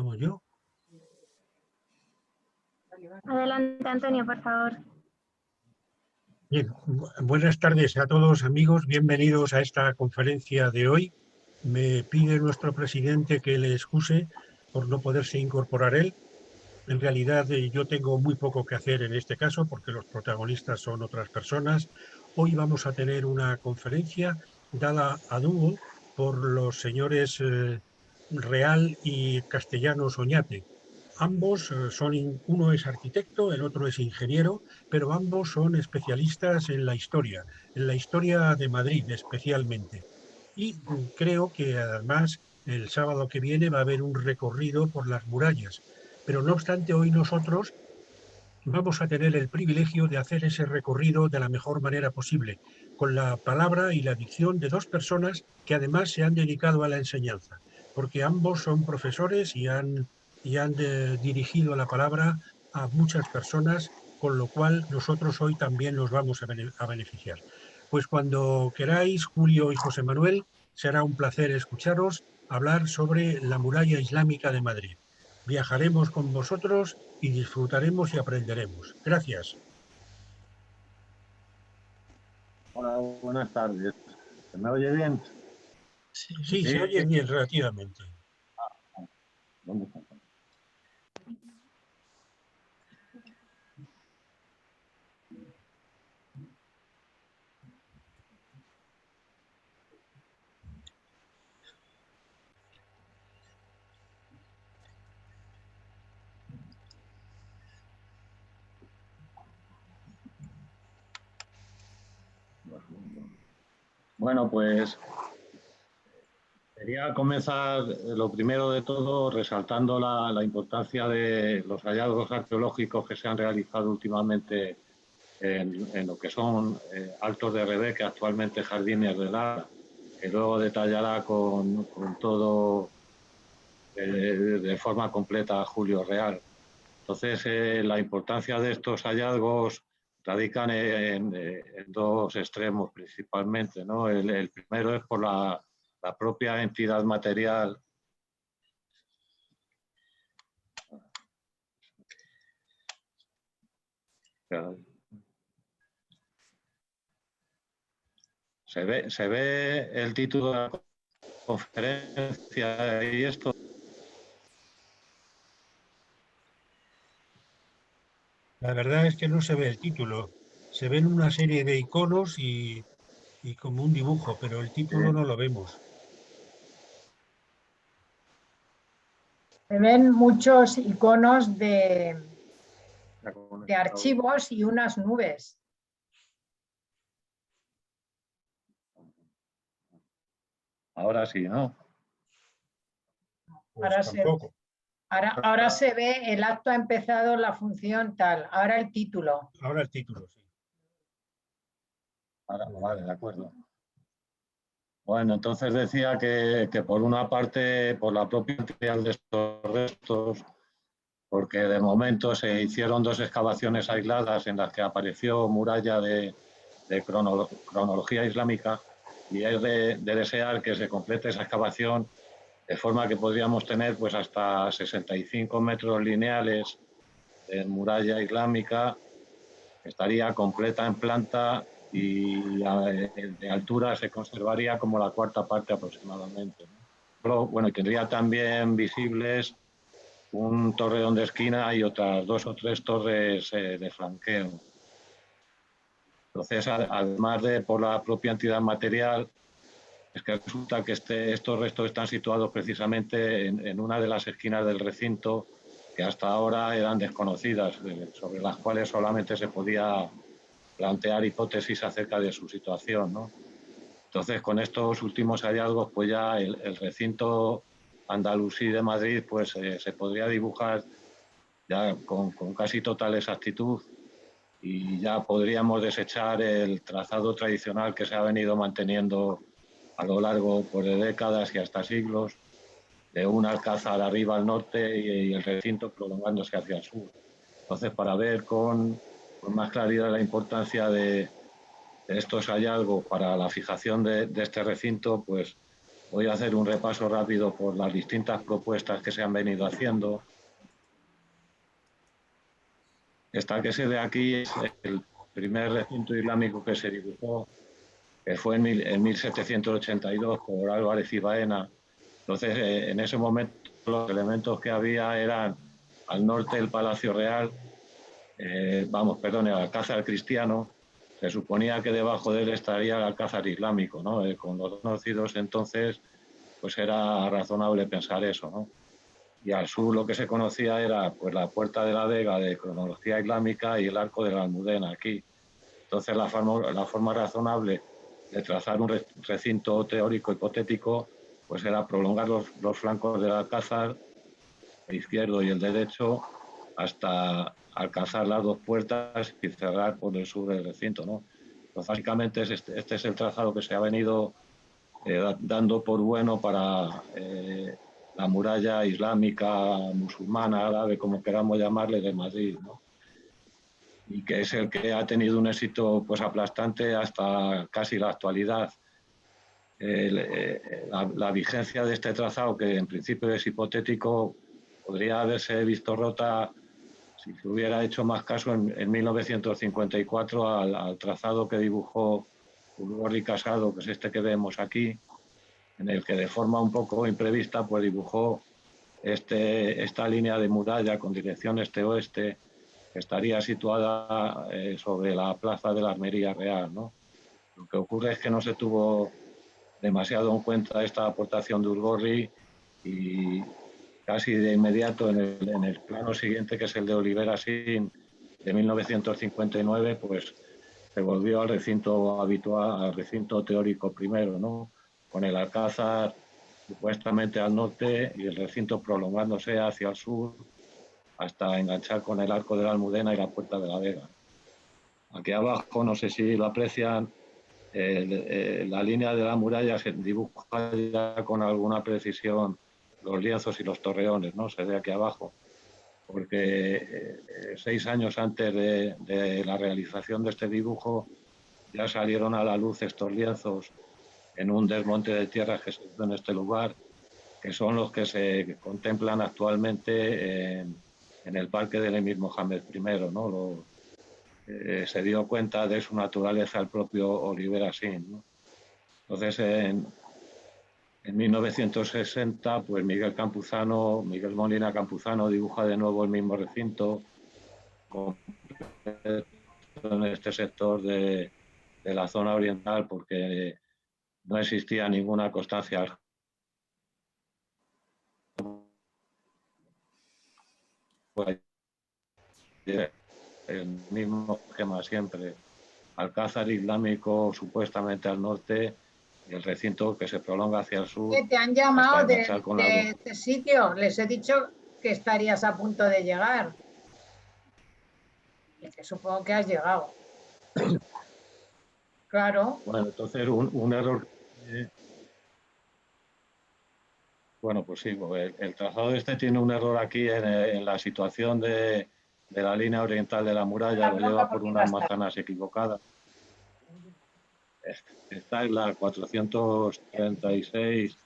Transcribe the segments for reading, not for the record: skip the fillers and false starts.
¿Como yo? Adelante, Antonio, por favor. Bien, buenas tardes a todos, amigos. Bienvenidos a esta conferencia de hoy. Me pide nuestro presidente que le excuse por no poderse incorporar él. En realidad, yo tengo muy poco que hacer en este caso porque los protagonistas son otras personas. Hoy vamos a tener una conferencia dada a dúo por los señores Real y Castellanos Oñate. Ambos uno es arquitecto, el otro es ingeniero, pero ambos son especialistas en la historia de Madrid especialmente. Y creo que además el sábado que viene va a haber un recorrido por las murallas. Pero no obstante, hoy nosotros vamos a tener el privilegio de hacer ese recorrido de la mejor manera posible, con la palabra y la dicción de dos personas que además se han dedicado a la enseñanza, porque ambos son profesores y han dirigido la palabra a muchas personas, con lo cual nosotros hoy también nos vamos a beneficiar. Pues cuando queráis, Julio y José Manuel, será un placer escucharos hablar sobre la muralla islámica de Madrid. Viajaremos con vosotros y disfrutaremos y aprenderemos. Gracias. Hola, buenas tardes. ¿Se me oye bien? Sí, se oye bien relativamente. ¿Dónde está? Bueno, pues quería comenzar lo primero de todo resaltando la importancia de los hallazgos arqueológicos que se han realizado últimamente en lo que son Altos de Rebeca, actualmente Jardines de Lara, que luego detallará con todo de forma completa Julio Real. Entonces, la importancia de estos hallazgos radican en dos extremos principalmente, ¿no? El primero es por la propia entidad material. ¿Se ve el título de la conferencia y esto? La verdad es que no se ve el título. Se ven una serie de iconos y como un dibujo, pero el título no lo vemos. Se ven muchos iconos de archivos y unas nubes. Ahora sí, ¿no? Pues Ahora tampoco. ahora se ve el acto ha empezado, la función tal. Ahora el título. Ahora el título, sí. Ahora, vale, de acuerdo. Bueno, entonces decía que por una parte, por la propia entidad de estos restos, porque de momento se hicieron dos excavaciones aisladas en las que apareció muralla de cronología islámica, y es de desear que se complete esa excavación de forma que podríamos tener pues hasta 65 metros lineales de muralla islámica, estaría completa en planta y de altura se conservaría como la cuarta parte aproximadamente, ¿no? Pero, bueno, y tendría también visibles un torreón de esquina y otras 2 o 3 torres de flanqueo. Entonces, además de por la propia entidad material, es que resulta que estos restos están situados precisamente en una de las esquinas del recinto que hasta ahora eran desconocidas, sobre las cuales solamente se podía plantear hipótesis acerca de su situación, ¿no? Entonces, con estos últimos hallazgos, pues ya el recinto andalusí de Madrid pues se podría dibujar ya con casi total exactitud, y ya podríamos desechar el trazado tradicional que se ha venido manteniendo a lo largo pues, de décadas y hasta siglos, de un alcázar arriba al norte y el recinto prolongándose hacia el sur. Entonces, para ver con más claridad la importancia de estos hallazgos para la fijación de este recinto, pues Voy a hacer un repaso rápido por las distintas propuestas que se han venido haciendo. Esta que se ve aquí es el primer recinto islámico que se dibujó, que fue en 1782 por Álvarez y Baena. Entonces, en ese momento los elementos que había eran al norte el Palacio Real, el Alcázar cristiano. Se suponía que debajo de él estaría el Alcázar islámico, ¿no? Con los conocidos entonces, pues era razonable pensar eso, ¿no? Y al sur lo que se conocía era pues la Puerta de la Vega de cronología islámica y el Arco de la Almudena aquí. Entonces la forma razonable de trazar un recinto teórico hipotético pues era prolongar los flancos del Alcázar, el izquierdo y el derecho, hasta alcanzar las dos puertas y cerrar por el sur del recinto, ¿no? Pues básicamente este es el trazado que se ha venido dando por bueno para la muralla islámica, musulmana, árabe, como queramos llamarle, de Madrid, ¿no? Y que es el que ha tenido un éxito pues aplastante hasta casi la actualidad. La vigencia de este trazado, que en principio es hipotético, podría haberse visto rota si se hubiera hecho más caso en 1954 al trazado que dibujó Urgorri Casado, que es este que vemos aquí, en el que de forma un poco imprevista pues dibujó esta línea de muralla con dirección este-oeste, que estaría situada sobre la plaza de la Armería Real, ¿no? Lo que ocurre es que no se tuvo demasiado en cuenta esta aportación de Urgorri y casi de inmediato en el plano siguiente, que es el de Olivera Sin, de 1959, pues se volvió al recinto habitual, al recinto teórico primero, ¿no? Con el Alcázar supuestamente al norte y el recinto prolongándose hacia el sur hasta enganchar con el Arco de la Almudena y la Puerta de la Vega. Aquí abajo, no sé si lo aprecian, la línea de la muralla se dibuja ya con alguna precisión los lienzos y los torreones, ¿no? Se ve aquí abajo, porque 6 años antes de la realización de este dibujo ya salieron a la luz estos lienzos en un desmonte de tierras que se hizo en este lugar, que son los que se contemplan actualmente en el parque del Emir Mohamed I, ¿no? Se dio cuenta de su naturaleza el propio Olivera Sin, ¿no? Entonces, en 1960, pues Miguel Molina Campuzano dibuja de nuevo el mismo recinto en este sector de la zona oriental, porque no existía ninguna constancia. El mismo esquema siempre. Alcázar islámico supuestamente al norte y el recinto que se prolonga hacia el sur ¿Te han hasta llamado enganchar con la de este sitio? Les he dicho que estarías a punto de llegar. Y que supongo que has llegado. Claro. Bueno, entonces un error. Bueno, pues sí, el trazado este tiene un error aquí en la situación de la línea oriental de la muralla, lo lleva por unas manzanas equivocadas. Está en la 436.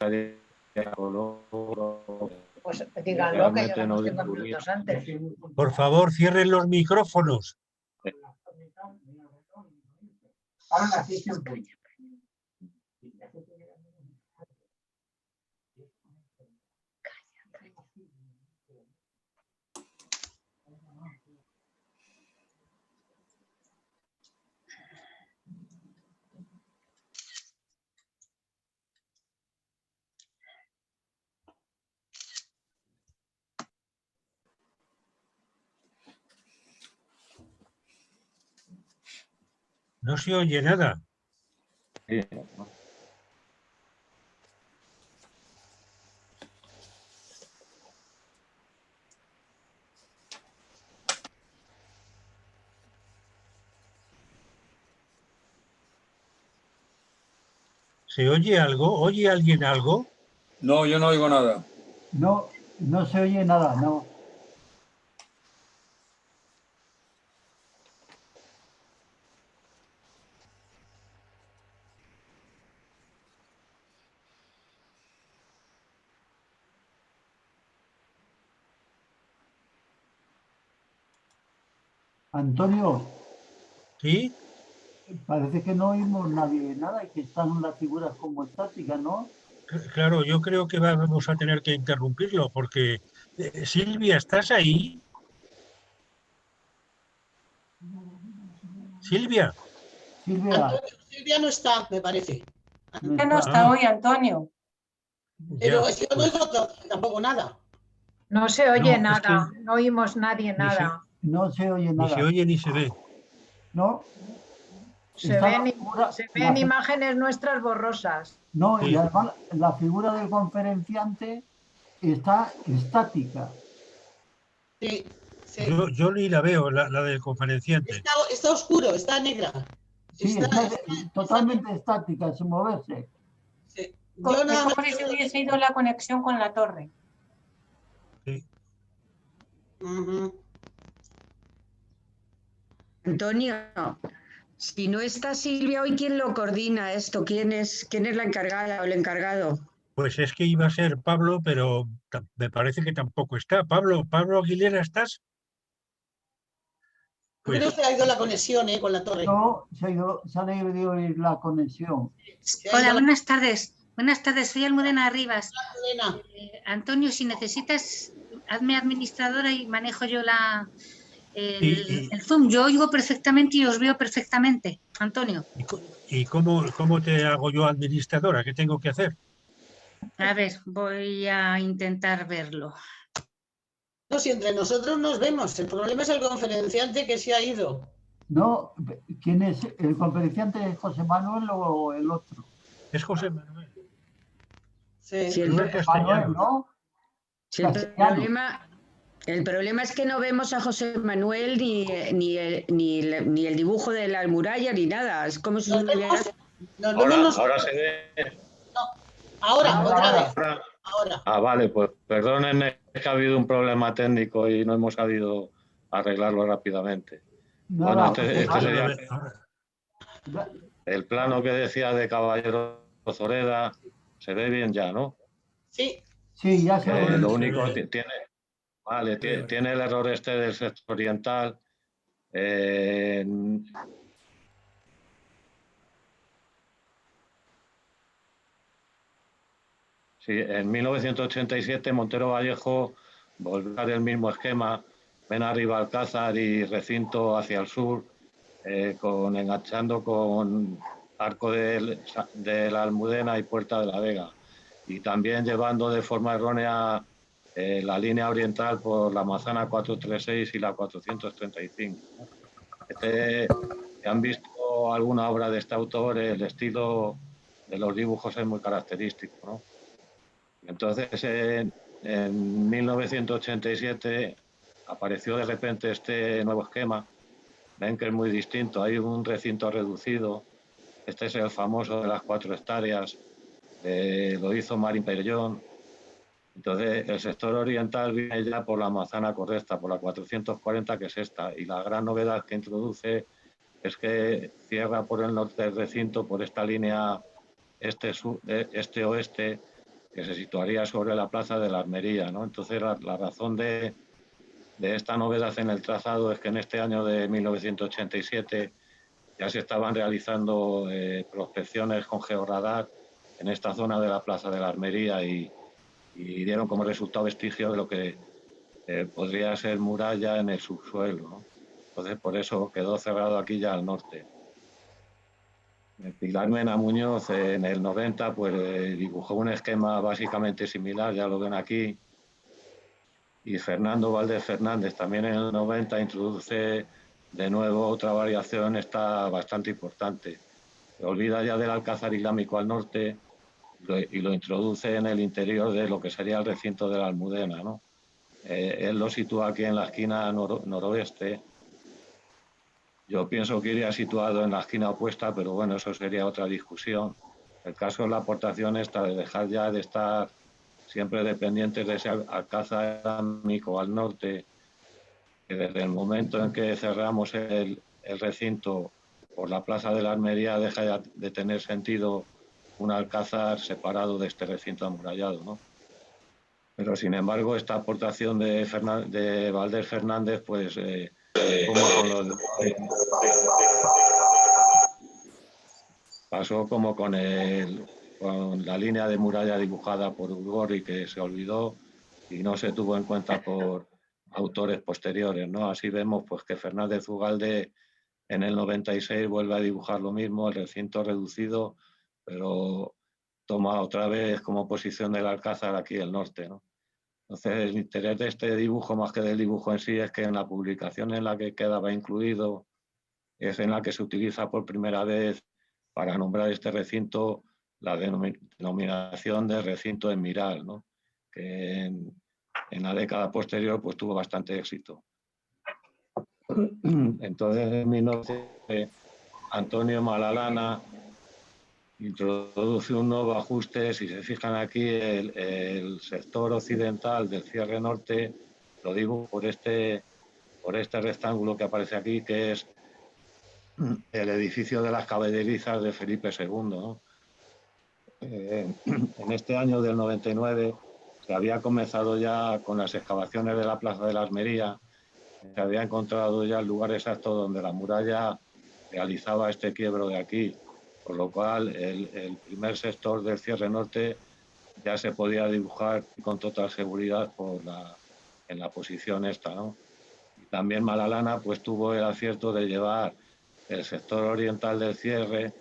Pues díganlo, que llegamos 5 minutos antes. Por favor, cierren los micrófonos. Ahora sí se empuña. No se oye nada. Sí. ¿Se oye algo? ¿Oye alguien algo? No, yo no oigo nada. No, no se oye nada, no. Antonio, ¿Sí? parece que no oímos nadie nada y que están las figuras como estáticas, ¿no? Claro, yo creo que vamos a tener que interrumpirlo porque Silvia, ¿estás ahí? Silvia. Silvia, Antonio, Silvia no está, me parece. no Ya no está. está hoy, Antonio. Pero Ya, yo no pues, oigo tampoco nada. No se oye no, es que nada, no oímos nadie ni se, nada. No se oye ni se nada, oye ni se ve. ¿no? Se Está ven, la figura, se ven imágenes nuestras borrosas. no, y Sí. además la figura del conferenciante está estática. Sí, sí. Yo ni la veo, la del conferenciante. Está oscuro, está negra. Sí, Está, está está- totalmente estática, sin moverse. sí. Es Yo nada más como si se hubiese ido la conexión con la torre. Sí. Ujú. Antonio, si no está Silvia hoy, ¿quién lo coordina esto? ¿Quién es la encargada o el encargado? Pues es que iba a ser Pablo, pero me parece que tampoco está. Pablo Aguilera, ¿estás? Creo Pues que ha ido la conexión con la torre. No, se ha debido ir la conexión. Se ha Hola, ido la buenas tardes. Buenas tardes, soy Almudena Arribas. cadena. Antonio, si necesitas, hazme administradora y manejo yo y, el Zoom. Yo oigo perfectamente y os veo perfectamente, Antonio. y cómo te hago yo administradora, ¿qué tengo que hacer? A ver, voy a intentar verlo. No, si entre nosotros nos vemos. El problema es el conferenciante que se ha ido. No, ¿quién es? ¿El conferenciante es José Manuel o el otro? Es José Manuel. Sí. Si Manuel Manuel, Castellanos. ¿no? Si Castellano. el problema es que no vemos a José Manuel ni el dibujo de la muralla ni nada. Es como si Nos hubiera... vemos, nos vemos nosotros. Ahora se ve. Ahora, otra Ahora. vez. Ahora. Ah, vale, pues perdónenme, es que ha habido un problema técnico y no hemos sabido arreglarlo rápidamente. Nada, Bueno, este Pues sería ya- el plano que decía de Caballero Zoreda. Se ve bien ya, ¿no? Sí. sí, ya se Ahora oye. Lo se único ve. tiene el error este del sector oriental. Sí, en 1987 Montero Vallejo volvió a dar el mismo esquema, ven arriba Alcázar y recinto hacia el sur, enganchando con Arco de la Almudena y Puerta de la Vega, y también llevando de forma errónea la línea oriental por la manzana 436 y la 435. Si han visto alguna obra de este autor, el estilo de los dibujos es muy característico, ¿no? Entonces, en 1987 apareció de repente este nuevo esquema. Ven que es muy distinto. Hay un recinto reducido. Este es el famoso de las 4 hectáreas. Lo hizo Marín Perellón. Entonces, el sector oriental viene ya por la manzana correcta, por la 440, que es esta. Y la gran novedad que introduce es que cierra por el norte del recinto, por esta línea este-oeste, que se situaría sobre la plaza de la Armería, ¿no? Entonces, la razón de esta novedad en el trazado es que en este año de 1987 ya se estaban realizando prospecciones con georradar en esta zona de la plaza de la Armería y dieron como resultado vestigio de lo que podría ser muralla en el subsuelo, ¿no? Entonces, por eso quedó cerrado aquí ya al norte. Pilar Mena Muñoz en el 90 pues dibujó un esquema básicamente similar, ya lo ven aquí, y Fernando Valdés Fernández también en el 90 introduce de nuevo otra variación, esta bastante importante. Se olvida ya del Alcázar Islámico al norte y lo introduce en el interior de lo que sería el recinto de la Almudena, ¿no? Él lo sitúa aquí en la esquina noroeste. Yo pienso que iría situado en la esquina opuesta, pero bueno, eso sería otra discusión. El caso es la aportación esta de dejar ya de estar siempre dependientes de ese Alcázar Islámico al norte, que desde el momento en que cerramos el recinto por la Plaza de la Armería deja ya de tener sentido un Alcázar separado de este recinto amurallado, ¿no? Pero sin embargo esta aportación de Valdés Fernández pues pasó como con la línea de muralla dibujada por Ugorri, que se olvidó y no se tuvo en cuenta por autores posteriores, ¿no? Así vemos pues que Fernández Ugalde en el 96 vuelve a dibujar lo mismo, el recinto reducido, pero toma otra vez como posición del Alcázar aquí el norte, ¿no? Entonces, el interés de este dibujo, más que del dibujo en sí, es que en la publicación en la que quedaba incluido, es en la que se utiliza por primera vez para nombrar este recinto la denominación de recinto en Miral, ¿no? Que en la década posterior pues tuvo bastante éxito. Entonces, en 1900, Antonio Malalana introduce un nuevo ajuste. Si se fijan aquí, el sector occidental del cierre norte lo digo por este rectángulo que aparece aquí, que es el edificio de las caballerizas de Felipe II, ¿no? En este año del 99 se había comenzado ya con las excavaciones de la Plaza de la Armería, se había encontrado ya el lugar exacto donde la muralla realizaba este quiebro de aquí, por lo cual el primer sector del cierre norte ya se podía dibujar con total seguridad en la posición esta, ¿no? Y también Malalana pues tuvo el acierto de llevar el sector oriental del cierre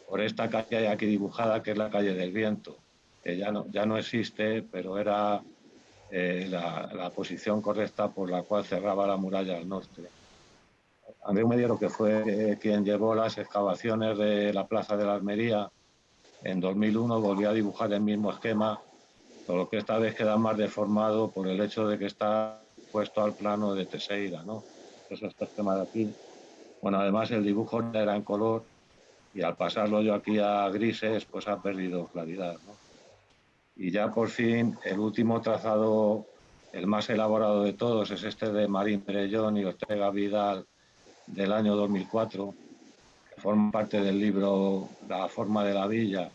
por esta calle aquí dibujada, que es la calle del Viento, que ya no existe, pero era la posición correcta por la cual cerraba la muralla al norte. Andreu Mediero, que fue quien llevó las excavaciones de la Plaza de la Armería, en 2001 volvió a dibujar el mismo esquema, solo que esta vez queda más deformado por el hecho de que está puesto al plano de Teixeira, ¿no? Es este esquema de aquí. Bueno, además el dibujo era en color y al pasarlo yo aquí a grises, pues ha perdido claridad, ¿no? Y ya por fin el último trazado, el más elaborado de todos, es este de Marín Perellón y Ortega Vidal del año 2004, que forma parte del libro La forma de la villa,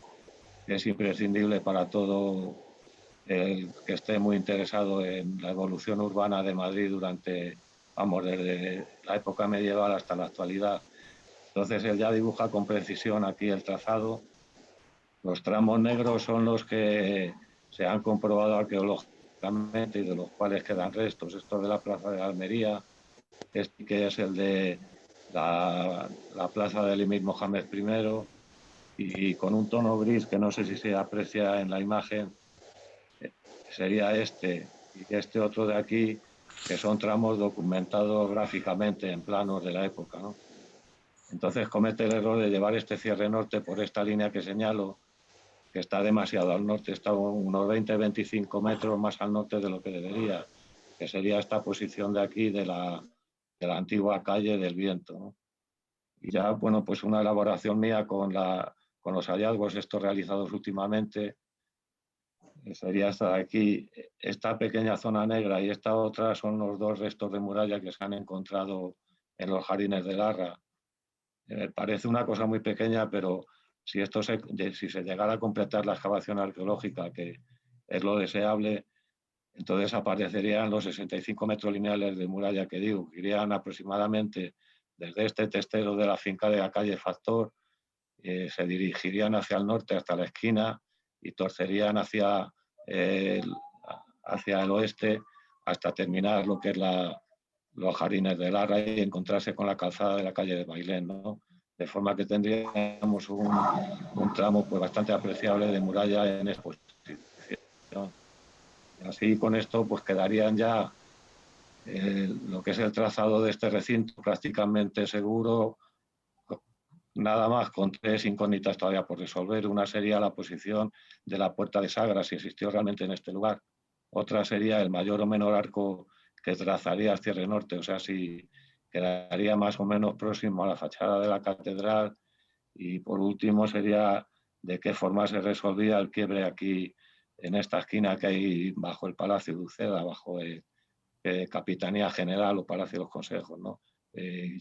que es imprescindible para todo el que esté muy interesado en la evolución urbana de Madrid durante, vamos, desde la época medieval hasta la actualidad. Entonces él ya dibuja con precisión aquí el trazado. Los tramos negros son los que se han comprobado arqueológicamente y de los cuales quedan restos. Esto de la Plaza de la Almería, este que es el de la Plaza del Emir Mohamed I, y con un tono gris que no sé si se aprecia en la imagen, sería este y este otro de aquí, que son tramos documentados gráficamente en planos de la época, ¿no? Entonces comete el error de llevar este cierre norte por esta línea que señalo, que está demasiado al norte, está unos 20-25 metros más al norte de lo que debería, que sería esta posición de aquí de la antigua calle del Viento, ¿no? Y ya, bueno, pues una elaboración mía con los hallazgos estos realizados últimamente, sería esta de aquí. Esta pequeña zona negra y esta otra son los dos restos de muralla que se han encontrado en los jardines de Larra. Parece una cosa muy pequeña, pero si se llegara a completar la excavación arqueológica, que es lo deseable, entonces aparecerían los 65 metros lineales de muralla que digo, que irían aproximadamente desde este testero de la finca de la calle Factor, se dirigirían hacia el norte hasta la esquina y torcerían hacia el oeste hasta terminar lo que es los jardines de Larra y encontrarse con la calzada de la calle de Bailén, ¿no? De forma que tendríamos un tramo pues bastante apreciable de muralla en exposición. Así con esto pues quedarían ya lo que es el trazado de este recinto prácticamente seguro, nada más con tres incógnitas todavía por resolver. Una sería la posición de la Puerta de Sagra, si existió realmente en este lugar. Otra sería el mayor o menor arco que trazaría el cierre norte, o sea, si quedaría más o menos próximo a la fachada de la catedral. Y por último sería de qué forma se resolvía el quiebre aquí en esta esquina que hay bajo el Palacio de Uceda, bajo Capitanía General o Palacio de los Consejos, ¿no?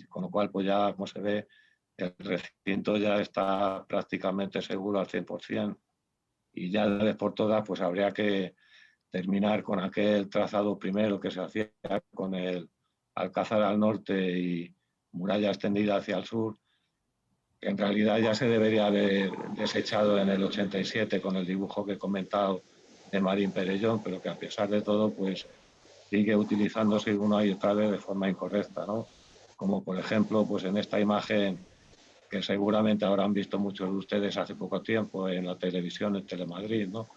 Con lo cual, pues ya, como se ve, el recinto ya está prácticamente seguro al 100%, y ya de vez por todas pues habría que terminar con aquel trazado primero que se hacía con el alcázar al norte y muralla extendida hacia el sur, que en realidad ya se debería haber desechado en el 87 con el dibujo que he comentado de Marín Perellón, pero que a pesar de todo pues sigue utilizándose una y otra vez de forma incorrecta, ¿no? Como por ejemplo pues en esta imagen que seguramente habrán visto muchos de ustedes hace poco tiempo en la televisión, en Telemadrid, ¿no?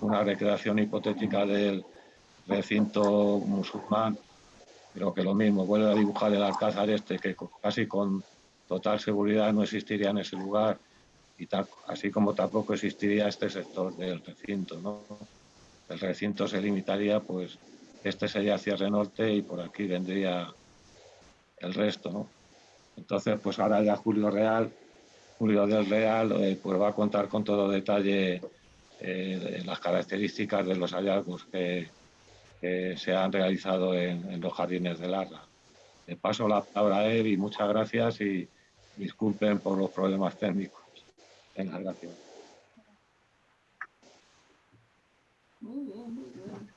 Una recreación hipotética del recinto musulmán, pero que lo mismo, vuelve a dibujar el alcázar este, que casi con total seguridad no existiría en ese lugar, y así como tampoco existiría este sector del recinto, ¿no? El recinto se limitaría, pues, este sería cierre norte y por aquí vendría el resto, ¿no? Entonces, pues ahora ya Julio del Real, pues va a contar con todo detalle las características de los hallazgos que se han realizado en los jardines de Larra. Le paso la palabra a él y muchas gracias y disculpen por los problemas técnicos. Venga, gracias. Muy bien, muy bien.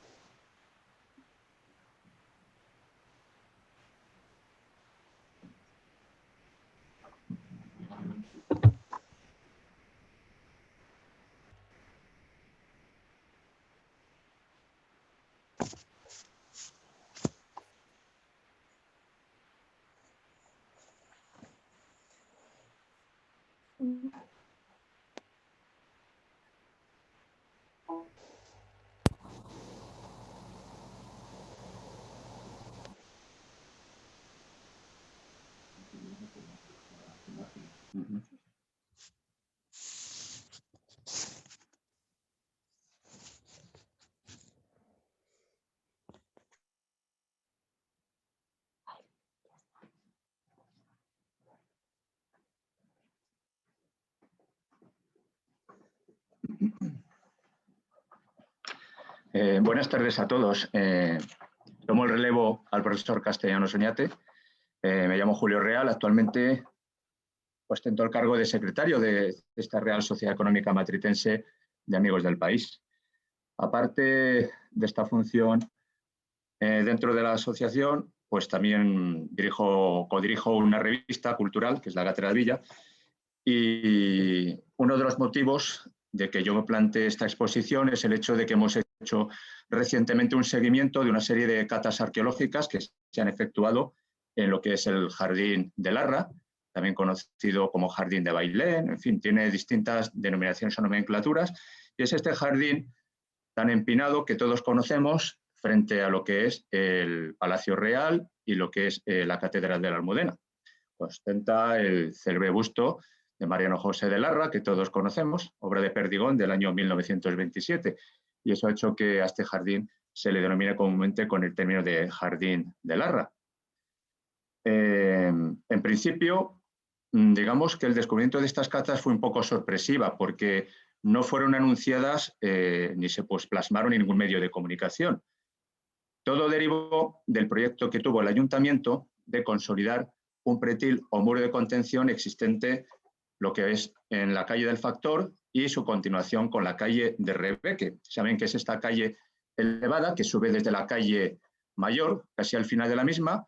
Buenas tardes a todos. Tomo el relevo al profesor Castellanos Oñate. Me llamo Julio Real. Actualmente ostento el cargo de secretario de esta Real Sociedad Económica Matritense de Amigos del País. Aparte de esta función dentro de la asociación, pues también codirijo una revista cultural, que es La Gátera de Villa, y uno de los motivos de que yo me plantee esta exposición es el hecho de que hemos hecho recientemente un seguimiento de una serie de catas arqueológicas que se han efectuado en lo que es el Jardín de Larra, también conocido como Jardín de Bailén, en fin, tiene distintas denominaciones o nomenclaturas, y es este jardín tan empinado que todos conocemos frente a lo que es el Palacio Real y lo que es la Catedral de la Almudena. Ostenta el célebre busto de Mariano José de Larra, que todos conocemos, obra de Perdigón del año 1927, y eso ha hecho que a este jardín se le denomine comúnmente con el término de Jardín de Larra. En principio, digamos que el descubrimiento de estas catas fue un poco sorpresiva, porque no fueron anunciadas ni se plasmaron en ningún medio de comunicación. Todo derivó del proyecto que tuvo el ayuntamiento de consolidar un pretil o muro de contención existente, lo que es en la calle del Factor y su continuación con la calle de Rebeque. Saben que es esta calle elevada que sube desde la calle Mayor, casi al final de la misma,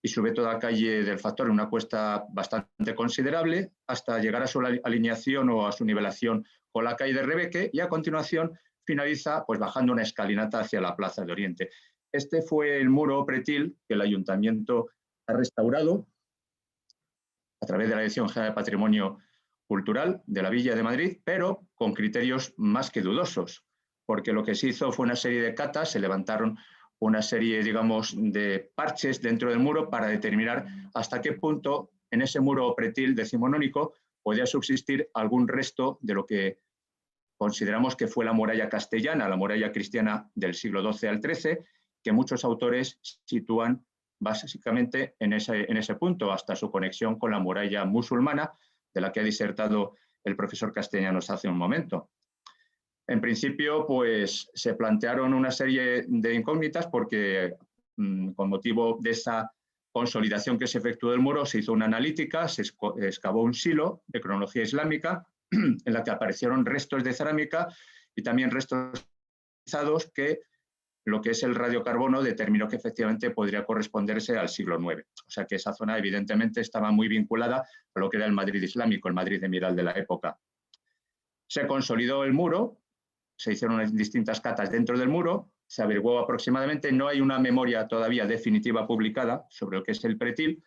y sube toda la calle del Factor en una cuesta bastante considerable hasta llegar a su alineación o a su nivelación con la calle de Rebeque, y a continuación finaliza pues bajando una escalinata hacia la Plaza de Oriente. Este fue el muro pretil que el ayuntamiento ha restaurado a través de la Dirección General de Patrimonio Cultural de la Villa de Madrid, pero con criterios más que dudosos, porque lo que se hizo fue una serie de catas, se levantaron una serie, digamos, de parches dentro del muro para determinar hasta qué punto en ese muro pretil decimonónico podía subsistir algún resto de lo que consideramos que fue la muralla castellana, la muralla cristiana del siglo XII al XIII, que muchos autores sitúan básicamente en ese punto, hasta su conexión con la muralla musulmana, de la que ha disertado el profesor Castellanos hace un momento. En principio, pues se plantearon una serie de incógnitas porque con motivo de esa consolidación que se efectuó del muro, se hizo una analítica, se excavó un silo de cronología islámica en la que aparecieron restos de cerámica y también restos que lo que es el radiocarbono determinó que efectivamente podría corresponderse al siglo IX. O sea que esa zona evidentemente estaba muy vinculada a lo que era el Madrid islámico, el Madrid emiral de la época. Se consolidó el muro, se hicieron distintas catas dentro del muro, se averiguó aproximadamente, no hay una memoria todavía definitiva publicada sobre lo que es el pretil,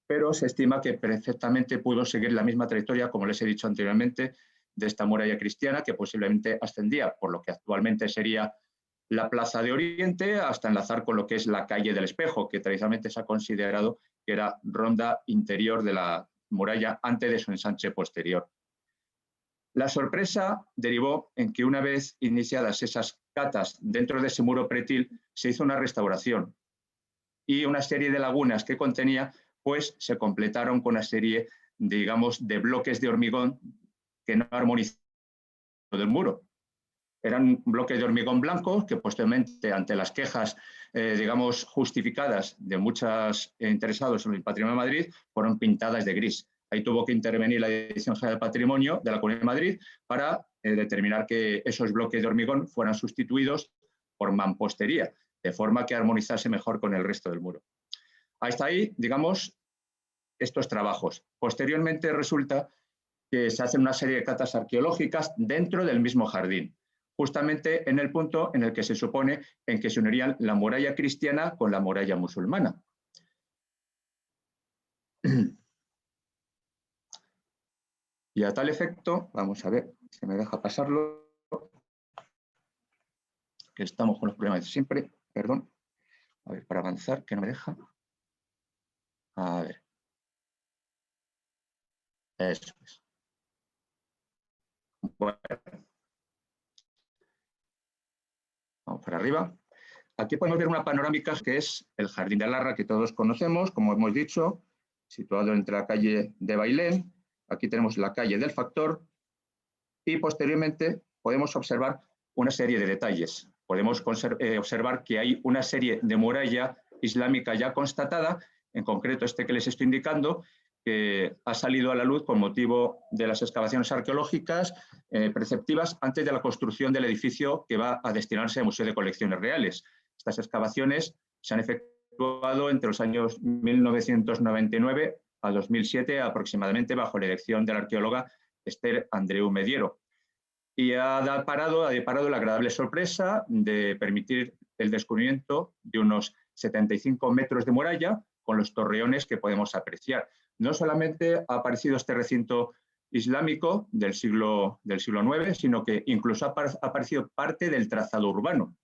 pero se estima que perfectamente pudo seguir la misma trayectoria, como les he dicho anteriormente, de esta muralla cristiana, que posiblemente ascendía por lo que actualmente sería la Plaza de Oriente, hasta enlazar con lo que es la Calle del Espejo, que tradicionalmente se ha considerado que era ronda interior de la muralla antes de su ensanche posterior. La sorpresa derivó en que una vez iniciadas esas catas dentro de ese muro pretil, se hizo una restauración y una serie de lagunas que contenía, pues se completaron con una serie, digamos, de bloques de hormigón que no armonizaban del muro. Eran bloques de hormigón blanco que posteriormente, ante las quejas, digamos, justificadas de muchos interesados en el Patrimonio de Madrid, fueron pintadas de gris. Ahí tuvo que intervenir la Dirección General del Patrimonio de la Comunidad de Madrid para determinar que esos bloques de hormigón fueran sustituidos por mampostería, de forma que armonizase mejor con el resto del muro. Hasta ahí, digamos, estos trabajos. Posteriormente resulta que se hacen una serie de catas arqueológicas dentro del mismo jardín, justamente en el punto en el que se supone en que se unirían la muralla cristiana con la muralla musulmana. Y a tal efecto, vamos a ver si me deja pasarlo, que estamos con los problemas de siempre, perdón, a ver, para avanzar, que no me deja. A ver. Eso es. Bueno. Vamos para arriba. Aquí podemos ver una panorámica que es el Jardín de Larra, que todos conocemos, como hemos dicho, situado entre la calle de Bailén. Aquí tenemos la calle del Factor y posteriormente podemos observar una serie de detalles. Podemos observar que hay una serie de muralla islámica ya constatada, en concreto este que les estoy indicando, que ha salido a la luz con motivo de las excavaciones arqueológicas preceptivas antes de la construcción del edificio que va a destinarse a Museo de Colecciones Reales. Estas excavaciones se han efectuado entre los años 1999 a 2007 aproximadamente bajo la dirección de la arqueóloga Esther Andreu Mediero. Y ha deparado la agradable sorpresa de permitir el descubrimiento de unos 75 metros de muralla con los torreones que podemos apreciar. No solamente ha aparecido este recinto islámico del siglo IX, sino que incluso ha aparecido parte del trazado urbano,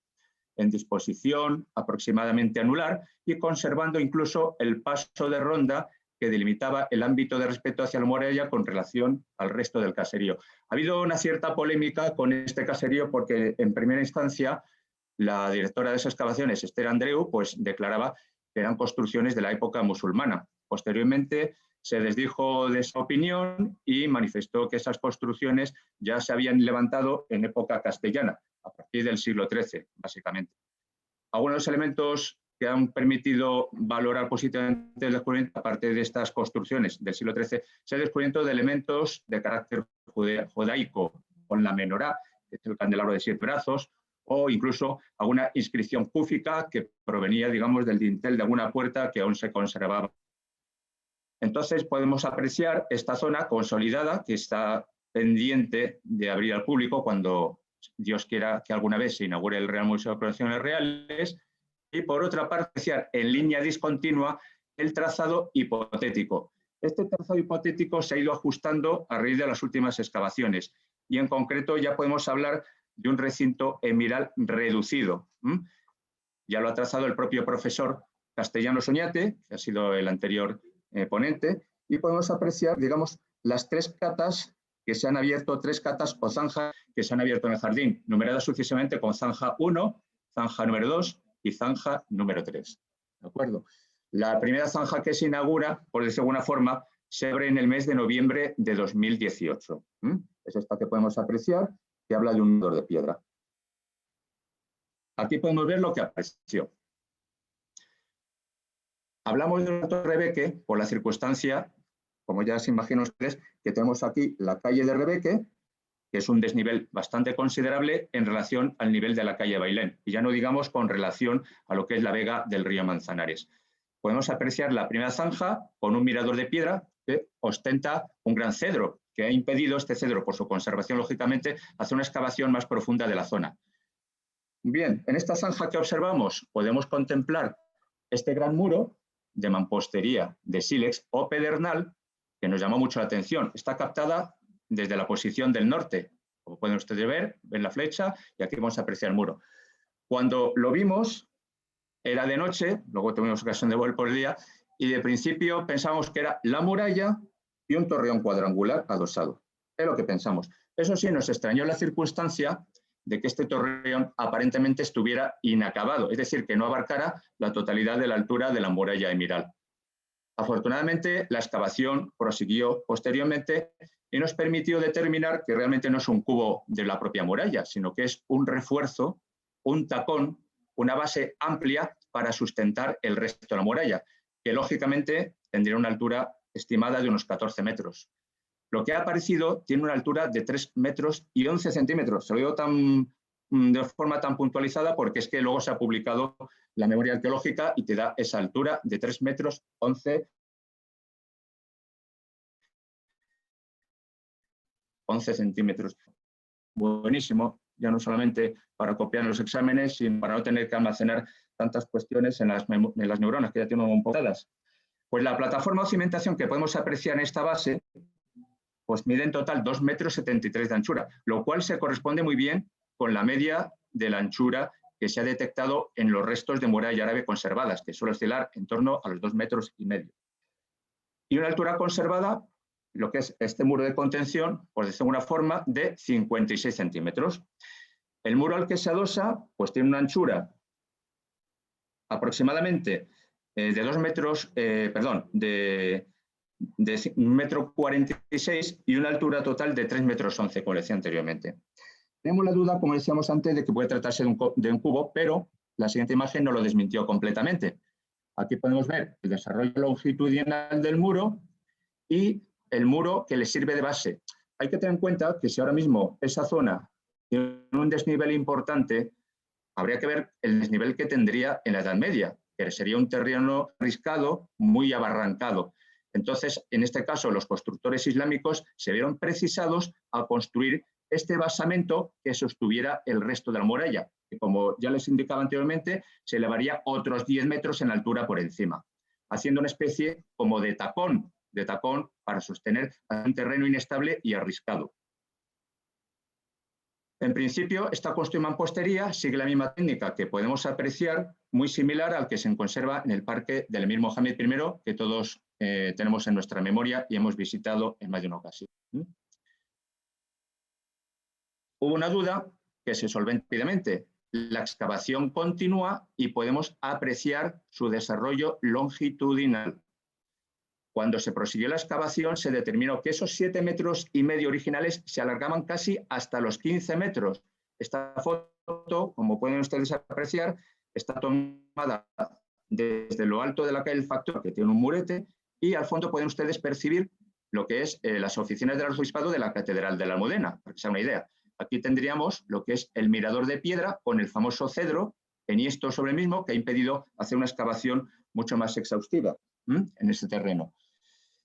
en disposición aproximadamente anular y conservando incluso el paso de ronda que delimitaba el ámbito de respeto hacia la muralla con relación al resto del caserío. Ha habido una cierta polémica con este caserío porque en primera instancia la directora de esas excavaciones, Esther Andreu, pues declaraba que eran construcciones de la época musulmana. Posteriormente se desdijo de esa opinión y manifestó que esas construcciones ya se habían levantado en época castellana, a partir del siglo XIII, básicamente. Algunos de los elementos que han permitido valorar positivamente el descubrimiento, aparte de estas construcciones del siglo XIII, es el descubrimiento de elementos de carácter judaico, con la menorá, que es el candelabro de 7 brazos, o incluso alguna inscripción cúfica que provenía, digamos, del dintel de alguna puerta que aún se conservaba. Entonces podemos apreciar esta zona consolidada que está pendiente de abrir al público cuando Dios quiera que alguna vez se inaugure el Real Museo de Colecciones Reales, y por otra parte apreciar en línea discontinua el trazado hipotético. Este trazado hipotético se ha ido ajustando a raíz de las últimas excavaciones y en concreto ya podemos hablar de un recinto emiral reducido. Ya lo ha trazado el propio profesor Castellanos Oñate, que ha sido el anterior ponente, y podemos apreciar, digamos, las 3 catas que se han abierto, 3 catas o zanjas que se han abierto en el jardín, numeradas sucesivamente con zanja 1, zanja número 2 y zanja número 3. ¿De acuerdo? La primera zanja que se inaugura, por decirlo de alguna forma, se abre en el mes de noviembre de 2018. Es esta que podemos apreciar, que habla de un muro de piedra. Aquí podemos ver lo que apareció. Hablamos de una torre Rebeque por la circunstancia, como ya se imaginan ustedes, que tenemos aquí la calle de Rebeque que es un desnivel bastante considerable en relación al nivel de la calle Bailén, y ya no digamos con relación a lo que es la vega del río Manzanares. Podemos apreciar la primera zanja con un mirador de piedra que ostenta un gran cedro, que ha impedido este cedro, por su conservación, lógicamente, hacer una excavación más profunda de la zona. Bien, en esta zanja que observamos podemos contemplar este gran muro de mampostería de sílex o pedernal que nos llamó mucho la atención. Está captada desde la posición del norte, como pueden ustedes ver, ven la flecha y aquí vamos a apreciar el muro. Cuando lo vimos era de noche, luego tuvimos ocasión de volver por el día y de principio pensábamos que era la muralla y un torreón cuadrangular adosado. Es lo que pensamos. Eso sí, nos extrañó la circunstancia de que este torreón aparentemente estuviera inacabado, es decir, que no abarcara la totalidad de la altura de la muralla emiral. Afortunadamente, la excavación prosiguió posteriormente y nos permitió determinar que realmente no es un cubo de la propia muralla, sino que es un refuerzo, un tacón, una base amplia para sustentar el resto de la muralla, que lógicamente tendría una altura estimada de unos 14 metros. Lo que ha aparecido tiene una altura de 3 metros y 11 centímetros. Se lo digo de forma tan puntualizada porque es que luego se ha publicado la memoria arqueológica y te da esa altura de 3 metros 11 centímetros. Buenísimo, ya no solamente para copiar en los exámenes, sino para no tener que almacenar tantas cuestiones en las neuronas que ya tienen un poco dadas. Pues la plataforma o cimentación que podemos apreciar en esta base pues mide en total 2,73 metros de anchura, lo cual se corresponde muy bien con la media de la anchura que se ha detectado en los restos de muralla árabe conservadas, que suele oscilar en torno a los 2,5 metros. Y una altura conservada, lo que es este muro de contención, por decirlo de alguna forma, de 56 centímetros. El muro al que se adosa pues tiene una anchura aproximadamente de 2 metros, de 1,46 metros y una altura total de 3,11 metros, como decía anteriormente. Tenemos la duda, como decíamos antes, de que puede tratarse de un cubo, pero la siguiente imagen no lo desmintió completamente. Aquí podemos ver el desarrollo longitudinal del muro y el muro que le sirve de base. Hay que tener en cuenta que si ahora mismo esa zona tiene un desnivel importante, habría que ver el desnivel que tendría en la Edad Media, que sería un terreno riscado, muy abarrancado. Entonces, en este caso, los constructores islámicos se vieron precisados a construir este basamento que sostuviera el resto de la muralla, que como ya les indicaba anteriormente, se elevaría otros 10 metros en altura por encima, haciendo una especie como de tacón para sostener un terreno inestable y arriscado. En principio, esta construcción de mampostería sigue la misma técnica que podemos apreciar, muy similar al que se conserva en el parque del Emir Mohamed I, que todos tenemos en nuestra memoria y hemos visitado en más de una ocasión. Hubo una duda que se solventó rápidamente. La excavación continúa y podemos apreciar su desarrollo longitudinal. Cuando se prosiguió la excavación, se determinó que esos 7,5 metros originales se alargaban casi hasta los 15 metros. Esta foto, como pueden ustedes apreciar, está tomada desde lo alto de la calle del Factor, que tiene un murete, y al fondo pueden ustedes percibir lo que es las oficinas del arzobispado de la Catedral de la Almudena, para que se hagan una idea. Aquí tendríamos lo que es el mirador de piedra con el famoso cedro enhiesto sobre el mismo, que ha impedido hacer una excavación mucho más exhaustiva en ese terreno.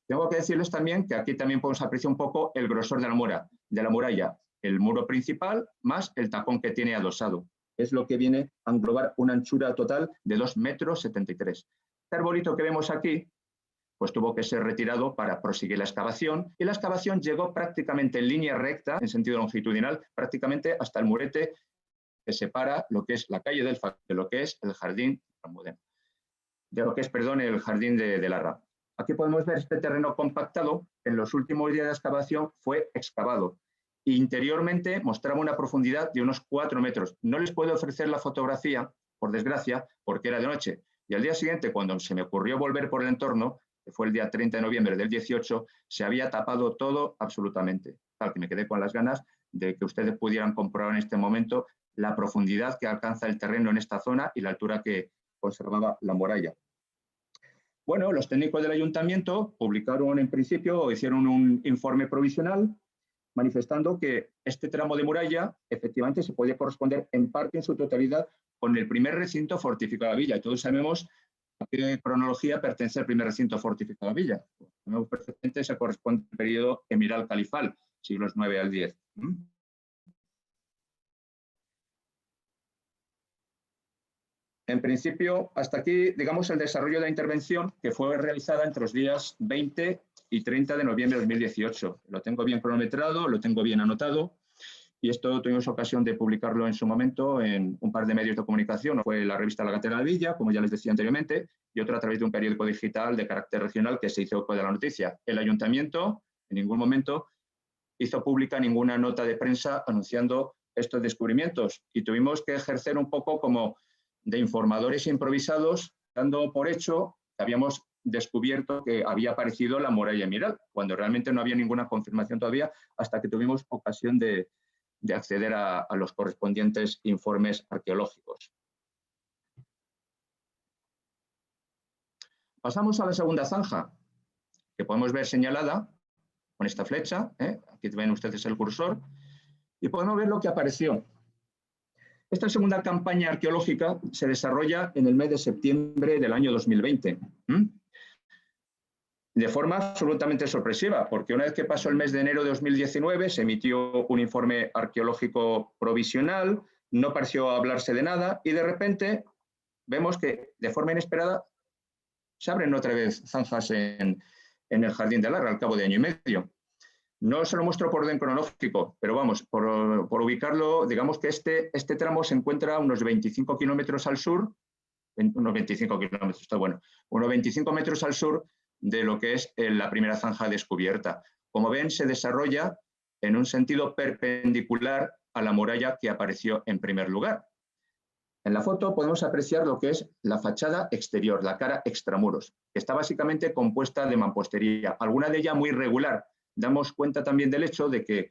Tengo que decirles también que aquí también podemos apreciar un poco el grosor de la muralla, el muro principal más el tacón que tiene adosado. Es lo que viene a englobar una anchura total de 2,73 metros. Este arbolito que vemos aquí pues tuvo que ser retirado para proseguir la excavación, y la excavación llegó prácticamente en línea recta, en sentido longitudinal, prácticamente hasta el murete que separa lo que es la calle del Factor de lo que es el jardín el jardín de Larra. Aquí podemos ver este terreno compactado. En los últimos días de excavación fue excavado. Interiormente mostraba una profundidad de unos 4 metros. No les puedo ofrecer la fotografía, por desgracia, porque era de noche. Y al día siguiente, cuando se me ocurrió volver por el entorno, que fue el día 30 de noviembre del 18, se había tapado todo absolutamente. Tal que me quedé con las ganas de que ustedes pudieran comprobar en este momento la profundidad que alcanza el terreno en esta zona y la altura que conservaba la muralla. Bueno, los técnicos del ayuntamiento publicaron en principio, o hicieron un informe provisional manifestando que este tramo de muralla efectivamente se puede corresponder en parte, en su totalidad, con el primer recinto fortificado de la villa. Y todos sabemos a qué cronología pertenece el primer recinto fortificado de la villa. Sabemos perfectamente, se corresponde al periodo emiral califal, siglos 9 al 10. En principio, hasta aquí, digamos, el desarrollo de la intervención que fue realizada entre los días 20 y 30 de noviembre de 2018. Lo tengo bien cronometrado, lo tengo bien anotado y esto tuvimos ocasión de publicarlo en su momento en un par de medios de comunicación. Uno fue la revista La Cantera de la Villa, como ya les decía anteriormente, y otro a través de un periódico digital de carácter regional que se hizo eco de la noticia. El ayuntamiento en ningún momento hizo pública ninguna nota de prensa anunciando estos descubrimientos y tuvimos que ejercer un poco como de informadores improvisados, dando por hecho que habíamos descubierto que había aparecido la muralla emiral, cuando realmente no había ninguna confirmación todavía, hasta que tuvimos ocasión de acceder a los correspondientes informes arqueológicos. Pasamos a la segunda zanja, que podemos ver señalada con esta flecha, aquí ven ustedes el cursor, y podemos ver lo que apareció. Esta segunda campaña arqueológica se desarrolla en el mes de septiembre del año 2020. De forma absolutamente sorpresiva, porque una vez que pasó el mes de enero de 2019 se emitió un informe arqueológico provisional, no pareció hablarse de nada y de repente vemos que de forma inesperada se abren otra vez zanjas en el Jardín de Larra al cabo de año y medio. No se lo muestro por orden cronológico, pero vamos, por ubicarlo, digamos que este tramo se encuentra a unos 25 kilómetros al sur, unos 25 kilómetros, está bueno, unos 25 metros al sur de lo que es la primera zanja descubierta. Como ven, se desarrolla en un sentido perpendicular a la muralla que apareció en primer lugar. En la foto podemos apreciar lo que es la fachada exterior, la cara extramuros, que está básicamente compuesta de mampostería, alguna de ella muy irregular. Damos cuenta también del hecho de que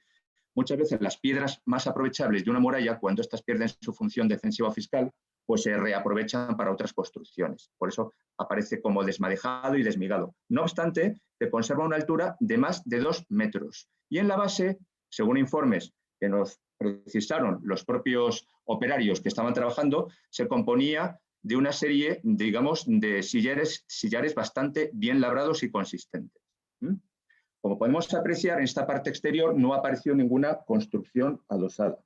muchas veces las piedras más aprovechables de una muralla, cuando éstas pierden su función defensiva o fiscal, pues se reaprovechan para otras construcciones. Por eso aparece como desmadejado y desmigado. No obstante, se conserva una altura de más de 2 metros. Y en la base, según informes que nos precisaron los propios operarios que estaban trabajando, se componía de una serie, digamos, de sillares bastante bien labrados y consistentes. Como podemos apreciar, en esta parte exterior no apareció ninguna construcción adosada.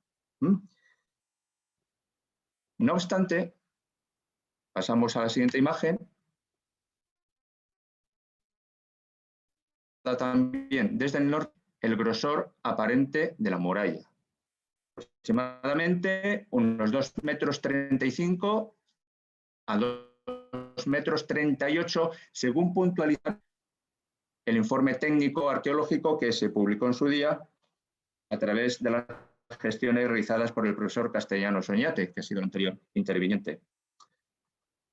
No obstante, pasamos a la siguiente imagen. También desde el norte el grosor aparente de la muralla. Aproximadamente unos 2,35 metros a 2,38 metros, según puntualizar el informe técnico arqueológico que se publicó en su día a través de las gestiones realizadas por el profesor Castellanos Oñate, que ha sido el anterior interviniente.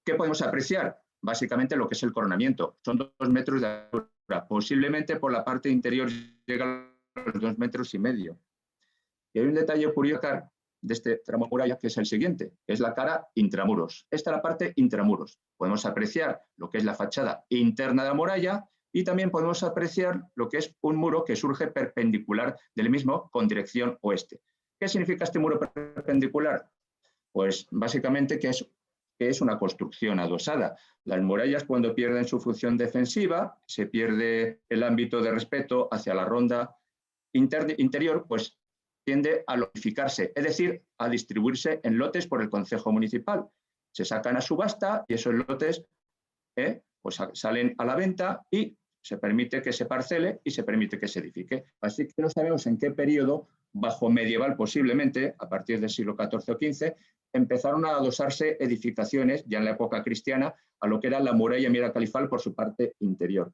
¿Qué podemos apreciar? Básicamente lo que es el coronamiento. Son 2 metros de altura. Posiblemente por la parte interior llega a los 2,5 metros. Y hay un detalle curioso de este tramo muralla, que es el siguiente, que es la cara intramuros. Esta es la parte intramuros. Podemos apreciar lo que es la fachada interna de la muralla y también podemos apreciar lo que es un muro que surge perpendicular del mismo con dirección oeste. ¿Qué significa este muro perpendicular? Pues básicamente que es una construcción adosada. Las murallas, cuando pierden su función defensiva, se pierde el ámbito de respeto hacia la ronda interior, pues tiende a lotificarse, es decir, a distribuirse en lotes por el concejo municipal. Se sacan a subasta y esos lotes pues salen a la venta y se permite que se parcele y se permite que se edifique. Así que no sabemos en qué periodo, bajo medieval posiblemente, a partir del siglo XIV o XV, empezaron a adosarse edificaciones, ya en la época cristiana, a lo que era la muralla emiral califal por su parte interior.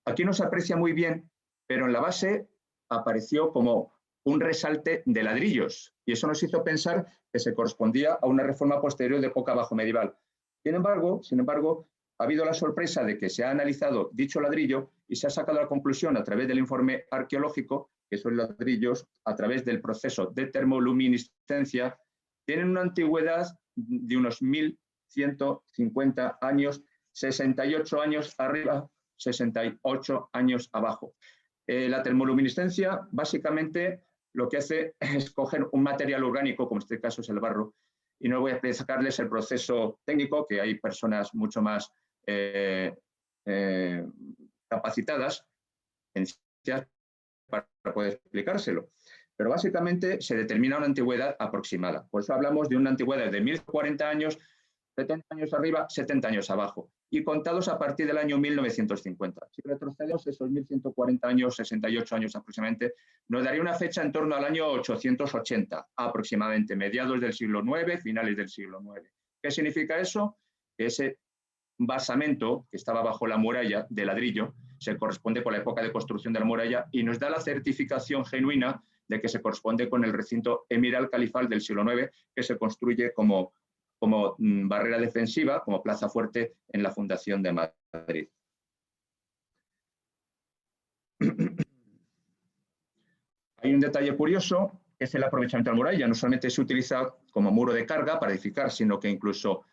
Aquí no se aprecia muy bien, pero en la base apareció como un resalte de ladrillos y eso nos hizo pensar que se correspondía a una reforma posterior de época bajo medieval. Sin embargo, ha habido la sorpresa de que se ha analizado dicho ladrillo y se ha sacado la conclusión a través del informe arqueológico que esos ladrillos, a través del proceso de termoluminiscencia, tienen una antigüedad de unos 1150 años, 68 años arriba, 68 años abajo. La termoluminiscencia básicamente lo que hace es coger un material orgánico, como en este caso es el barro, y no voy a explicarles el proceso técnico, que hay personas mucho más capacitadas en ciencias para poder explicárselo. Pero básicamente se determina una antigüedad aproximada. Por eso hablamos de una antigüedad de 1040 años, 70 años arriba, 70 años abajo, y contados a partir del año 1950. Si retrocedemos esos 1140 años, 68 años aproximadamente, nos daría una fecha en torno al año 880, aproximadamente, mediados del siglo IX, finales del siglo IX. ¿Qué significa eso? Que ese basamento que estaba bajo la muralla de ladrillo se corresponde con la época de construcción de la muralla y nos da la certificación genuina de que se corresponde con el recinto emiral califal del siglo IX, que se construye como barrera defensiva, como plaza fuerte en la fundación de Madrid. Hay un detalle curioso, que es el aprovechamiento de la muralla. No solamente se utiliza como muro de carga para edificar, sino que incluso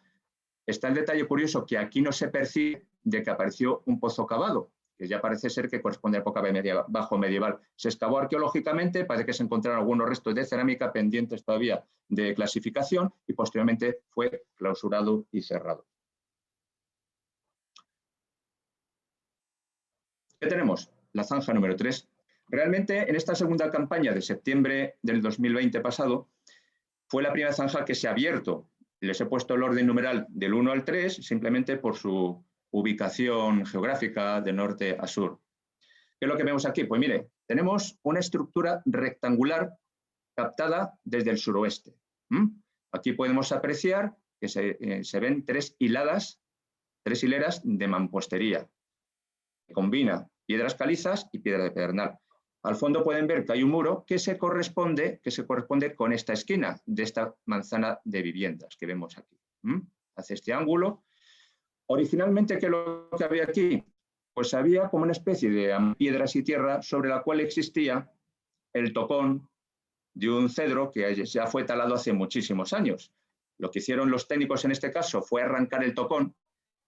está el detalle curioso que aquí no se percibe de que apareció un pozo cavado, que ya parece ser que corresponde a época bajo medieval. Se excavó arqueológicamente, parece que se encontraron algunos restos de cerámica pendientes todavía de clasificación y posteriormente fue clausurado y cerrado. ¿Qué tenemos? La zanja número 3. Realmente en esta segunda campaña de septiembre del 2020 pasado fue la primera zanja que se ha abierto. Les he puesto el orden numeral del 1 al 3 simplemente por su ubicación geográfica de norte a sur. ¿Qué es lo que vemos aquí? Pues mire, tenemos una estructura rectangular captada desde el suroeste. Aquí podemos apreciar que se ven tres hileras de mampostería, que combina piedras calizas y piedra de pedernal. Al fondo pueden ver que hay un muro que se corresponde con esta esquina de esta manzana de viviendas que vemos aquí. Hace este ángulo. Originalmente, ¿qué es lo que había aquí? Pues había como una especie de piedras y tierra sobre la cual existía el tocón de un cedro que ya fue talado hace muchísimos años. Lo que hicieron los técnicos en este caso fue arrancar el tocón,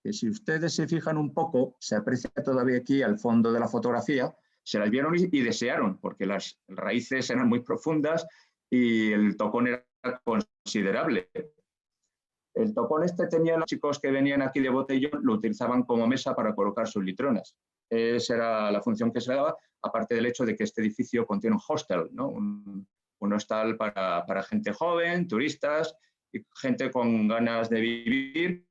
que si ustedes se fijan un poco, se aprecia todavía aquí al fondo de la fotografía, se las vieron y desearon, porque las raíces eran muy profundas y el tocón era considerable. El tocón este tenía los chicos que venían aquí de botellón, lo utilizaban como mesa para colocar sus litronas. Esa era la función que se daba, aparte del hecho de que este edificio contiene un hostel, ¿no? un hostal para gente joven, turistas y gente con ganas de vivir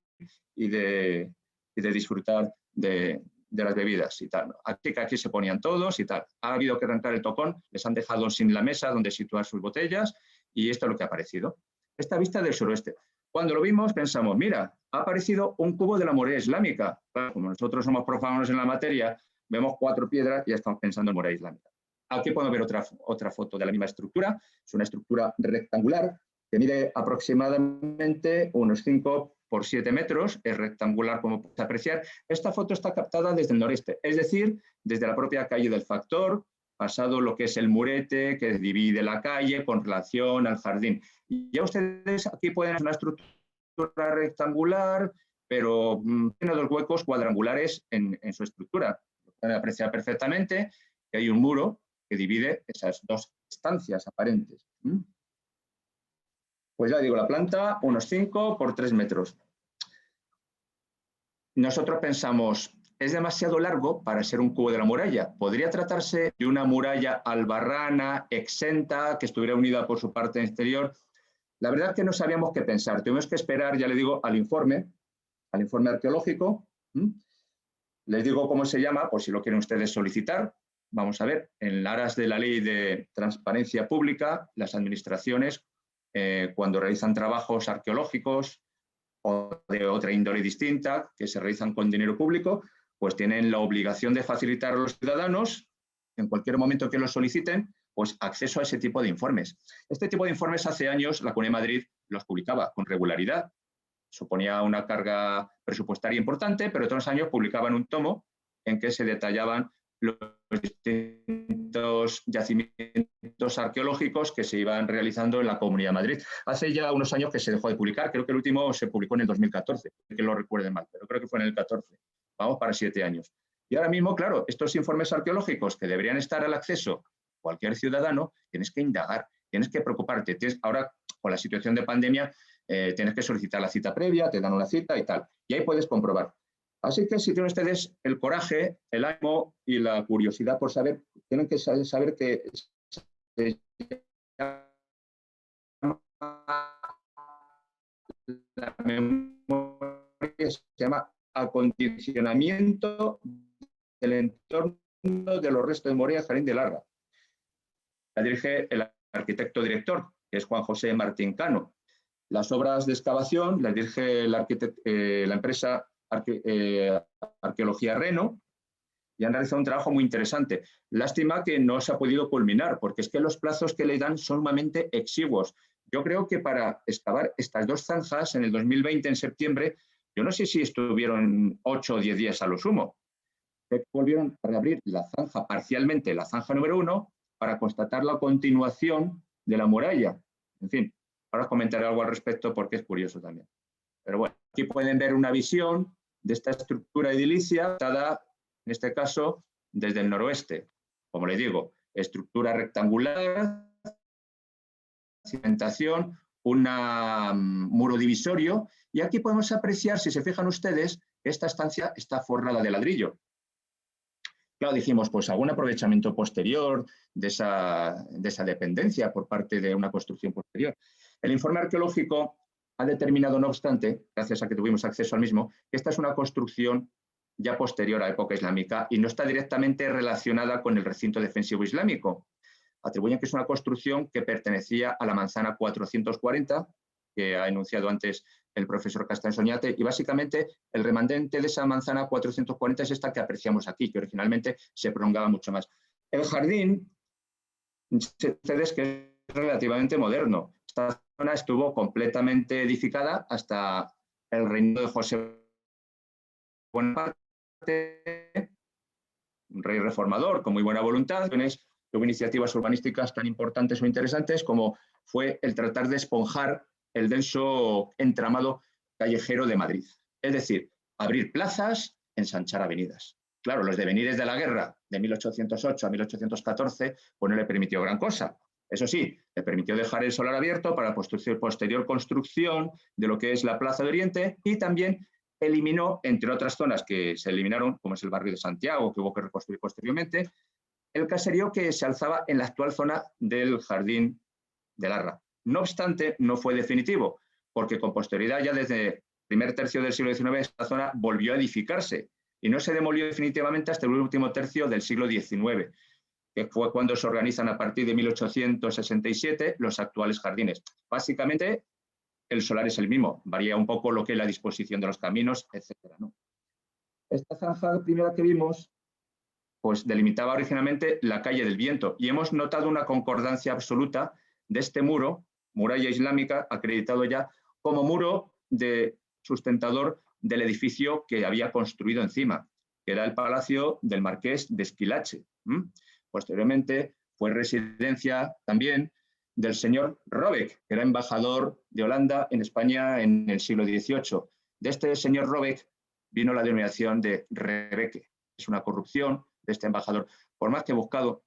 y de disfrutar de las bebidas y tal. Aquí se ponían todos y tal. Ha habido que arrancar el tocón, les han dejado sin la mesa donde situar sus botellas y esto es lo que ha aparecido. Esta vista del suroeste. Cuando lo vimos pensamos, mira, ha aparecido un cubo de la muralla islámica. Claro, como nosotros somos profanos en la materia, vemos 4 piedras y ya estamos pensando en muralla islámica. Aquí podemos ver otra foto de la misma estructura. Es una estructura rectangular que mide aproximadamente unos 5 por 7 metros. Es rectangular, como puedes apreciar. Esta foto está captada desde el noreste, es decir, desde la propia calle del Factor, pasado lo que es el murete que divide la calle con relación al jardín. Y ya ustedes aquí pueden ver una estructura rectangular, pero tiene 2 huecos cuadrangulares en su estructura. Pueden apreciar perfectamente que hay un muro que divide esas 2 estancias aparentes. Pues ya digo, la planta, unos 5 por 3 metros. Nosotros pensamos, es demasiado largo para ser un cubo de la muralla. Podría tratarse de una muralla albarrana, exenta, que estuviera unida por su parte exterior. La verdad es que no sabíamos qué pensar. Tuvimos que esperar, ya le digo, al informe arqueológico. Les digo cómo se llama, por si lo quieren ustedes solicitar. Vamos a ver, en aras de la ley de transparencia pública, las administraciones, cuando realizan trabajos arqueológicos o de otra índole distinta, que se realizan con dinero público, pues tienen la obligación de facilitar a los ciudadanos, en cualquier momento que lo soliciten, pues acceso a ese tipo de informes. Este tipo de informes hace años la Comunidad de Madrid los publicaba con regularidad. Suponía una carga presupuestaria importante, pero todos los años publicaban un tomo en que se detallaban los distintos yacimientos arqueológicos que se iban realizando en la Comunidad de Madrid. Hace ya unos años que se dejó de publicar, creo que el último se publicó en el 2014, que lo recuerden mal, pero creo que fue en el 14. Vamos para 7 años. Y ahora mismo, claro, estos informes arqueológicos que deberían estar al acceso cualquier ciudadano, tienes que indagar, tienes que preocuparte. Ahora, con la situación de pandemia, tienes que solicitar la cita previa, te dan una cita y tal. Y ahí puedes comprobar. Así que si tienen ustedes el coraje, el ánimo y la curiosidad por saber, tienen que saber que la memoria se llama acondicionamiento del entorno de los restos de Morella Jardín de Larra. La dirige el arquitecto director, que es Juan José Martín Cano. Las obras de excavación las dirige la empresa Arqueología Reno, y han realizado un trabajo muy interesante. Lástima que no se ha podido culminar, porque es que los plazos que le dan son sumamente exiguos. Yo creo que para excavar estas dos zanjas en el 2020, en septiembre, yo no sé si estuvieron 8 o 10 días a lo sumo. Volvieron a reabrir la zanja parcialmente, la zanja número 1, para constatar la continuación de la muralla. En fin, ahora comentaré algo al respecto porque es curioso también. Pero bueno, aquí pueden ver una visión de esta estructura edilicia dada, en este caso, desde el noroeste. Como les digo, estructura rectangular, cimentación, un muro divisorio, y aquí podemos apreciar, si se fijan ustedes, esta estancia está forrada de ladrillo. Claro, dijimos, pues algún aprovechamiento posterior de esa dependencia por parte de una construcción posterior. El informe arqueológico ha determinado, no obstante, gracias a que tuvimos acceso al mismo, que esta es una construcción ya posterior a época islámica y no está directamente relacionada con el recinto defensivo islámico. Atribuyen que es una construcción que pertenecía a la manzana 440, que ha enunciado antes el profesor Castañón Oñate, y básicamente el remanente de esa manzana 440 es esta que apreciamos aquí, que originalmente se prolongaba mucho más. El jardín, ustedes que es relativamente moderno. Esta zona estuvo completamente edificada hasta el reinado de José Bonaparte, un rey reformador con muy buena voluntad. Tuvo iniciativas urbanísticas tan importantes o interesantes como fue el tratar de esponjar el denso entramado callejero de Madrid. Es decir, abrir plazas, ensanchar avenidas. Claro, los devenires de la guerra de 1808 a 1814 pues no le permitió gran cosa. Eso sí, le permitió dejar el solar abierto para la posterior construcción de lo que es la Plaza de Oriente, y también eliminó, entre otras zonas que se eliminaron, como es el barrio de Santiago, que hubo que reconstruir posteriormente, el caserío que se alzaba en la actual zona del Jardín de Larra. No obstante, no fue definitivo, porque con posterioridad, ya desde el primer tercio del siglo XIX, esta zona volvió a edificarse y no se demolió definitivamente hasta el último tercio del siglo XIX, que fue cuando se organizan a partir de 1867 los actuales jardines. Básicamente, el solar es el mismo, varía un poco lo que es la disposición de los caminos, etc., ¿no? Esta zanja primera que vimos pues delimitaba originalmente la calle del Viento, y hemos notado una concordancia absoluta de este muro, muralla islámica, acreditado ya como muro sustentador del edificio que había construido encima, que era el Palacio del Marqués de Esquilache. Posteriormente fue residencia también del señor Robeck, que era embajador de Holanda en España en el siglo XVIII. De este señor Robeck vino la denominación de Rebeque. Es una corrupción de este embajador. Por más que he buscado,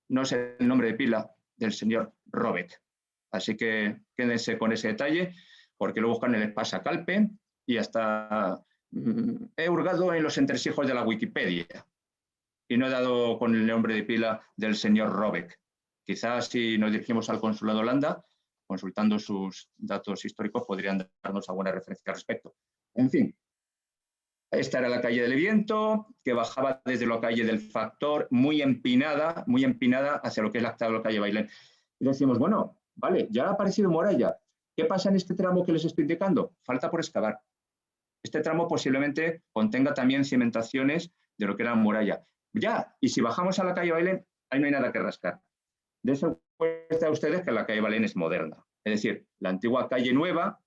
no sé el nombre de pila del señor Robeck. Así que quédense con ese detalle, porque lo buscan en el pasacalpe y hasta he hurgado en los entresijos de la Wikipedia y no he dado con el nombre de pila del señor Robeck. Quizás si nos dirigimos al Consulado de Holanda, consultando sus datos históricos, podrían darnos alguna referencia al respecto. En fin, esta era la calle del Viento, que bajaba desde la calle del Factor, muy empinada hacia lo que es la actual calle Bailén. Y decimos, bueno, vale, ya ha aparecido muralla. ¿Qué pasa en este tramo que les estoy indicando? Falta por excavar. Este tramo posiblemente contenga también cimentaciones de lo que era muralla. Ya, y si bajamos a la calle Bailén, ahí no hay nada que rascar. De eso cuesta a ustedes que la calle Bailén es moderna. Es decir, la antigua calle Nueva,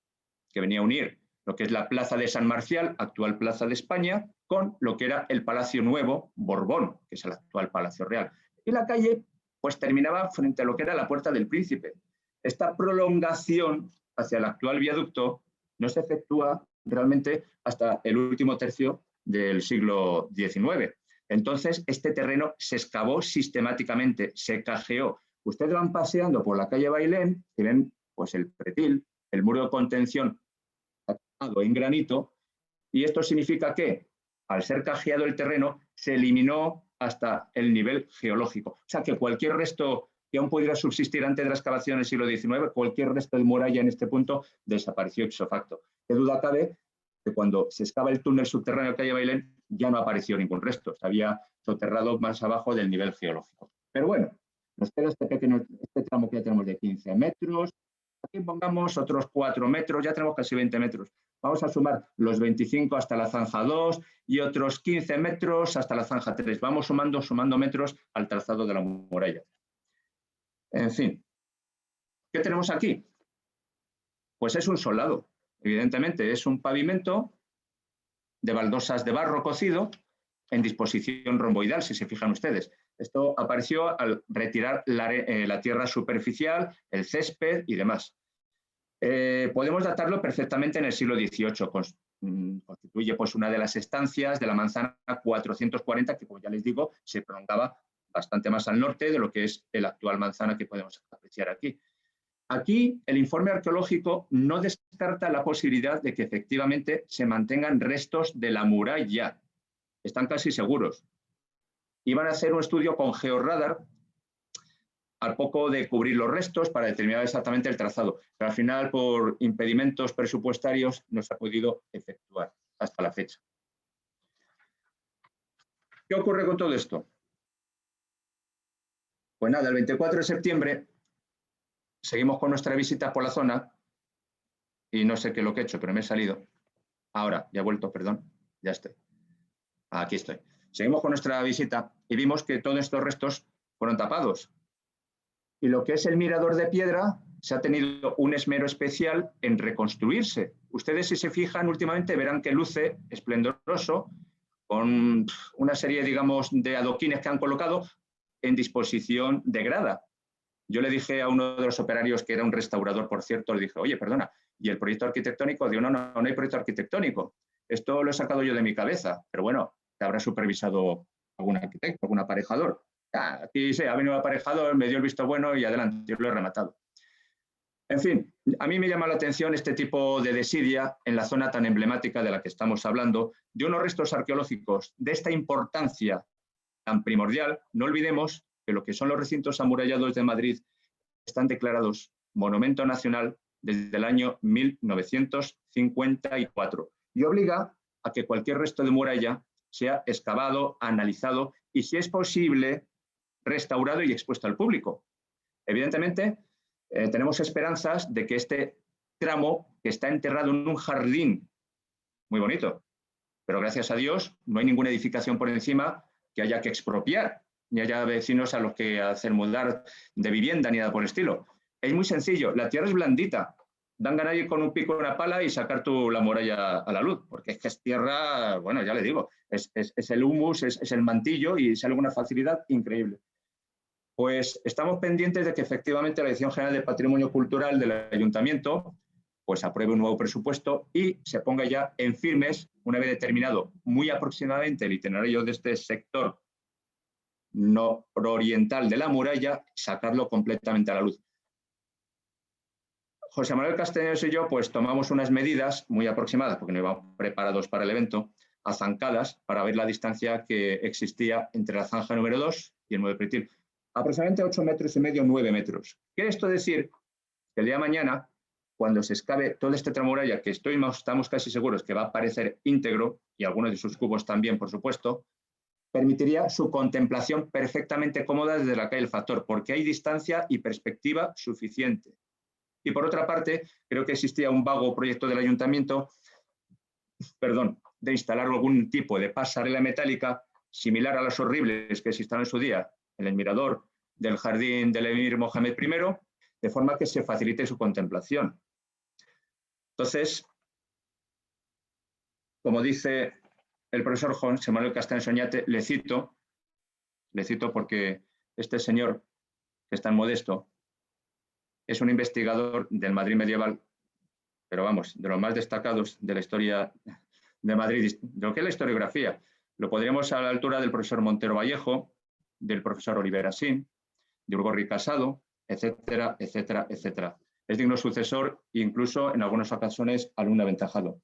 que venía a unir lo que es la Plaza de San Marcial, actual Plaza de España, con lo que era el Palacio Nuevo Borbón, que es el actual Palacio Real. Y la calle pues terminaba frente a lo que era la Puerta del Príncipe. Esta prolongación hacia el actual viaducto no se efectúa realmente hasta el último tercio del siglo XIX. Entonces, este terreno se excavó sistemáticamente, se cajeó. Ustedes van paseando por la calle Bailén y ven pues, el pretil, el muro de contención en granito, y esto significa que, al ser cajeado el terreno, se eliminó hasta el nivel geológico. O sea que cualquier resto que aún pudiera subsistir antes de la excavación del siglo XIX, cualquier resto de muralla en este punto desapareció ipso facto. ¿Qué duda cabe? Que cuando se excava el túnel subterráneo de calle Bailén ya no apareció ningún resto, se había soterrado más abajo del nivel geológico. Pero bueno, nos queda este tramo que ya tenemos de 15 metros, aquí pongamos otros 4 metros, ya tenemos casi 20 metros. Vamos a sumar los 25 hasta la zanja 2 y otros 15 metros hasta la zanja 3. Vamos sumando metros al trazado de la muralla. En fin, ¿qué tenemos aquí? Pues es un solado. Evidentemente es un pavimento de baldosas de barro cocido en disposición romboidal, si se fijan ustedes. Esto apareció al retirar la tierra superficial, el césped y demás. Podemos datarlo perfectamente en el siglo XVIII. Constituye pues, una de las estancias de la manzana 440, que como ya les digo, se prolongaba bastante más al norte de lo que es el actual manzana que podemos apreciar aquí. Aquí el informe arqueológico no descarta la posibilidad de que efectivamente se mantengan restos de la muralla. Están casi seguros. Iban a hacer un estudio con georradar al poco de cubrir los restos para determinar exactamente el trazado. Pero al final, por impedimentos presupuestarios, no se ha podido efectuar hasta la fecha. ¿Qué ocurre con todo esto? Pues nada, el 24 de septiembre seguimos con nuestra visita por la zona y no sé qué es lo que he hecho, pero me he salido. Ahora, ya he vuelto, perdón, ya estoy. Aquí estoy. Seguimos con nuestra visita y vimos que todos estos restos fueron tapados. Y lo que es el mirador de piedra se ha tenido un esmero especial en reconstruirse. Ustedes, si se fijan últimamente, verán que luce esplendoroso con una serie, digamos, de adoquines que han colocado en disposición de grada. Yo le dije a uno de los operarios, que era un restaurador, por cierto, le dije, oye, perdona, ¿y el proyecto arquitectónico? Digo, no hay proyecto arquitectónico. Esto lo he sacado yo de mi cabeza, pero bueno, te habrá supervisado algún arquitecto, algún aparejador. Aquí sí, ha venido el aparejador, me dio el visto bueno y adelante, yo lo he rematado. En fin, a mí me llama la atención este tipo de desidia en la zona tan emblemática de la que estamos hablando, de unos restos arqueológicos de esta importancia tan primordial. No olvidemos que lo que son los recintos amurallados de Madrid están declarados Monumento Nacional desde el año 1954 y obliga a que cualquier resto de muralla sea excavado, analizado y, si es posible, restaurado y expuesto al público. Evidentemente, tenemos esperanzas de que este tramo, que está enterrado en un jardín muy bonito, pero gracias a Dios no hay ninguna edificación por encima que haya que expropiar, ni haya vecinos a los que hacer mudar de vivienda ni nada por el estilo. Es muy sencillo, la tierra es blandita, dan ganas de ir con un pico y una pala y sacar la muralla a la luz, porque es que es tierra, bueno, ya le digo, es el humus, es el mantillo y sale con una facilidad increíble. Pues estamos pendientes de que efectivamente la Dirección General de Patrimonio Cultural del Ayuntamiento pues apruebe un nuevo presupuesto y se ponga ya en firmes, una vez determinado muy aproximadamente el itinerario de este sector nororiental de la muralla, sacarlo completamente a la luz. José Manuel Castaños y yo pues tomamos unas medidas muy aproximadas, porque no íbamos preparados para el evento, a zancadas para ver la distancia que existía entre la zanja número 2 y el nuevo pretil. Aproximadamente 8,5 metros, 9 metros. ¿Quiere esto decir que el día de mañana, cuando se excave todo este tramo muralla, que estamos casi seguros que va a aparecer íntegro, y algunos de sus cubos también, por supuesto, permitiría su contemplación perfectamente cómoda desde la calle El Factor, porque hay distancia y perspectiva suficiente. Y por otra parte, creo que existía un vago proyecto del ayuntamiento, de instalar algún tipo de pasarela metálica similar a las horribles que se instalaron en su día en el mirador del jardín del emir Mohamed I, de forma que se facilite su contemplación. Entonces, como dice el profesor José Manuel Castaños Oñate, le cito porque este señor, que es tan modesto, es un investigador del Madrid medieval, pero vamos, de los más destacados de la historia de Madrid, de lo que es la historiografía. Lo pondríamos a la altura del profesor Montero Vallejo, del profesor Oliver Asín, de Urgorri Casado, etcétera, etcétera, etcétera. Es digno sucesor e incluso en algunas ocasiones alumno aventajado.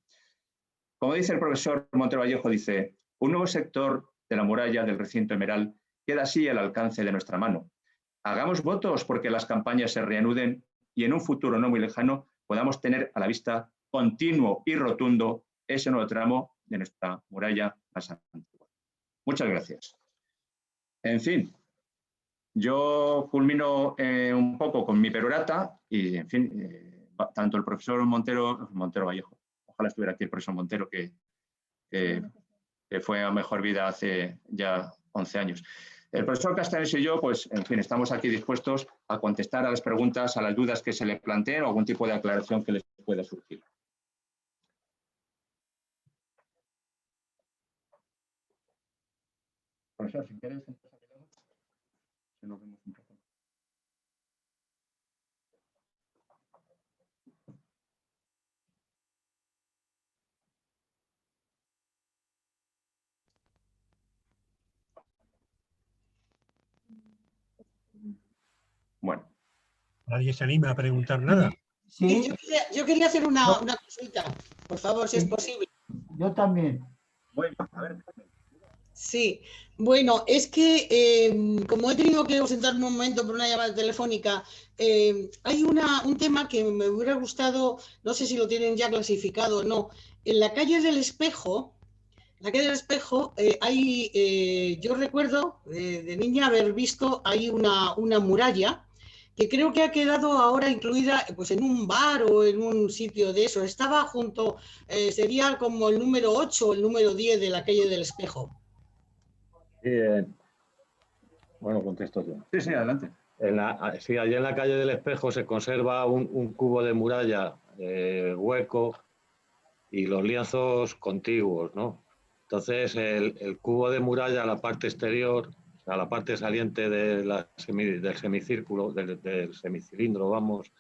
Como dice el profesor Montero Vallejo, dice, un nuevo sector de la muralla del recinto Emeral queda así al alcance de nuestra mano. Hagamos votos porque las campañas se reanuden y en un futuro no muy lejano podamos tener a la vista continuo y rotundo ese nuevo tramo de nuestra muralla más antigua. Muchas gracias. En fin, yo culmino un poco con mi perorata y, en fin, tanto el profesor Montero Vallejo, ojalá estuviera aquí el profesor Montero, que fue a mejor vida hace ya 11 años. El profesor Castaños y yo, pues, en fin, estamos aquí dispuestos a contestar a las preguntas, a las dudas que se les planteen o algún tipo de aclaración que les pueda surgir. Profesor, si quieres, nos vemos un poco. Bueno. ¿Nadie se anima a preguntar nada? Sí, yo quería hacer una consulta, por favor, si es posible. Yo también. Bueno, a ver. Sí, bueno, es que como he tenido que ausentarme un momento por una llamada telefónica, hay un tema que me hubiera gustado, no sé si lo tienen ya clasificado o no. En la calle del Espejo, yo recuerdo de niña haber visto ahí una muralla que creo que ha quedado ahora incluida pues, en un bar o en un sitio de eso. Estaba junto, sería como el número 8 o el número 10 de la calle del Espejo. Sí, bueno, contesto yo. Sí, sí, adelante. Sí, allí en la calle del Espejo se conserva un cubo de muralla hueco y los lienzos contiguos, ¿no? Entonces, el cubo de muralla, la parte exterior, o sea, la parte saliente del semicírculo, del semicilindro, vamos,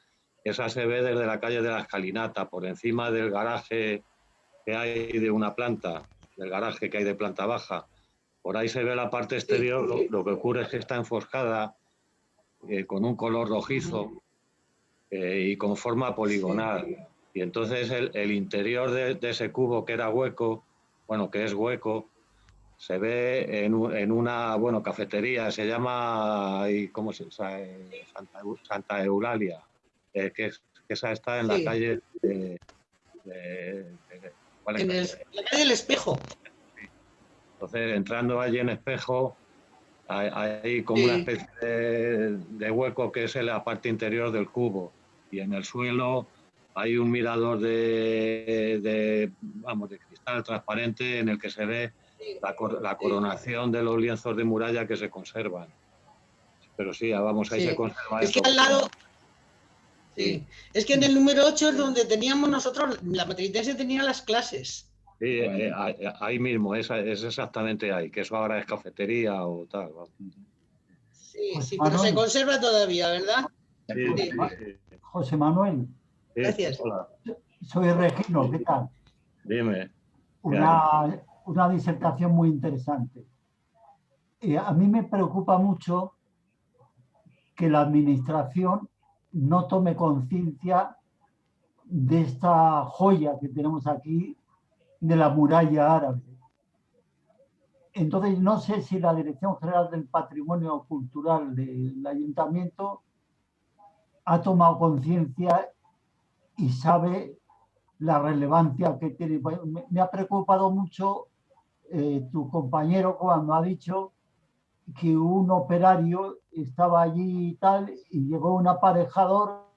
esa se ve desde la calle de la Escalinata, por encima del garaje que hay de una planta, del garaje que hay de planta baja. Por ahí se ve la parte exterior, lo que ocurre es que está enfoscada con un color rojizo y con forma poligonal. Y entonces el interior de ese cubo que era hueco, bueno, que es hueco, se ve en una, bueno, cafetería, se llama, ¿cómo se llama? Santa Eulalia, que esa está en la calle la calle del Espejo. Entonces, entrando allí en Espejo, hay como una especie de hueco que es en la parte interior del cubo. Y en el suelo hay un mirador de cristal transparente en el que se ve la coronación de los lienzos de muralla que se conservan. Pero sí, vamos, ahí se conserva es eso. Que al lado... Sí. Es que en el número 8 es donde teníamos nosotros, la matritense tenía las clases. Sí, ahí mismo, es exactamente ahí, que eso ahora es cafetería o tal. Sí, José sí, Manuel. pero se conserva todavía, ¿verdad? Sí. José Manuel. Gracias. Hola. Soy Regino, ¿qué tal? Dime. Una disertación muy interesante. A mí me preocupa mucho que la administración no tome conciencia de esta joya que tenemos aquí de la muralla árabe. Entonces, no sé si la Dirección General del Patrimonio Cultural del Ayuntamiento ha tomado conciencia y sabe la relevancia que tiene. Me ha preocupado mucho tu compañero cuando ha dicho que un operario estaba allí y tal, y llegó un aparejador.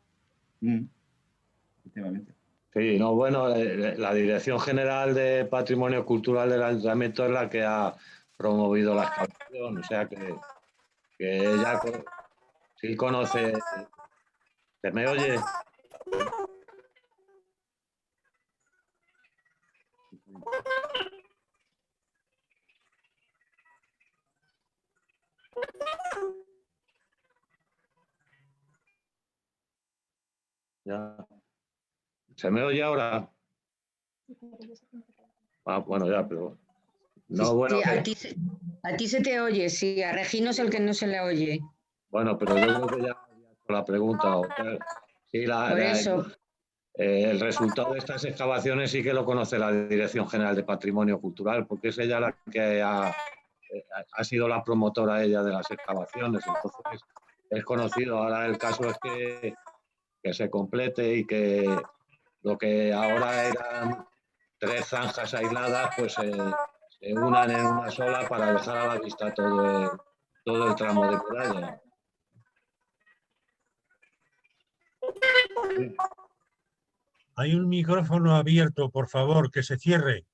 Efectivamente. Sí, no, bueno, la Dirección General de Patrimonio Cultural del Ayuntamiento es la que ha promovido la excavación, o sea que ella sí conoce. ¿Se me oye? Ya. ¿Se me oye ahora? Bueno, ya, pero No, bueno, sí, a ti se te oye, sí, a Regino es el que no se le oye. bueno, pero yo creo que ya con la pregunta. Sí, Por eso. El resultado de estas excavaciones sí que lo conoce la Dirección General de Patrimonio Cultural, porque es ella la que ha sido la promotora ella de las excavaciones. Entonces, es conocido. Ahora el caso es que se complete y que lo que ahora eran 3 zanjas aisladas, pues se unan en una sola para dejar a la vista todo el tramo de muralla. Hay un micrófono abierto, por favor, que se cierre.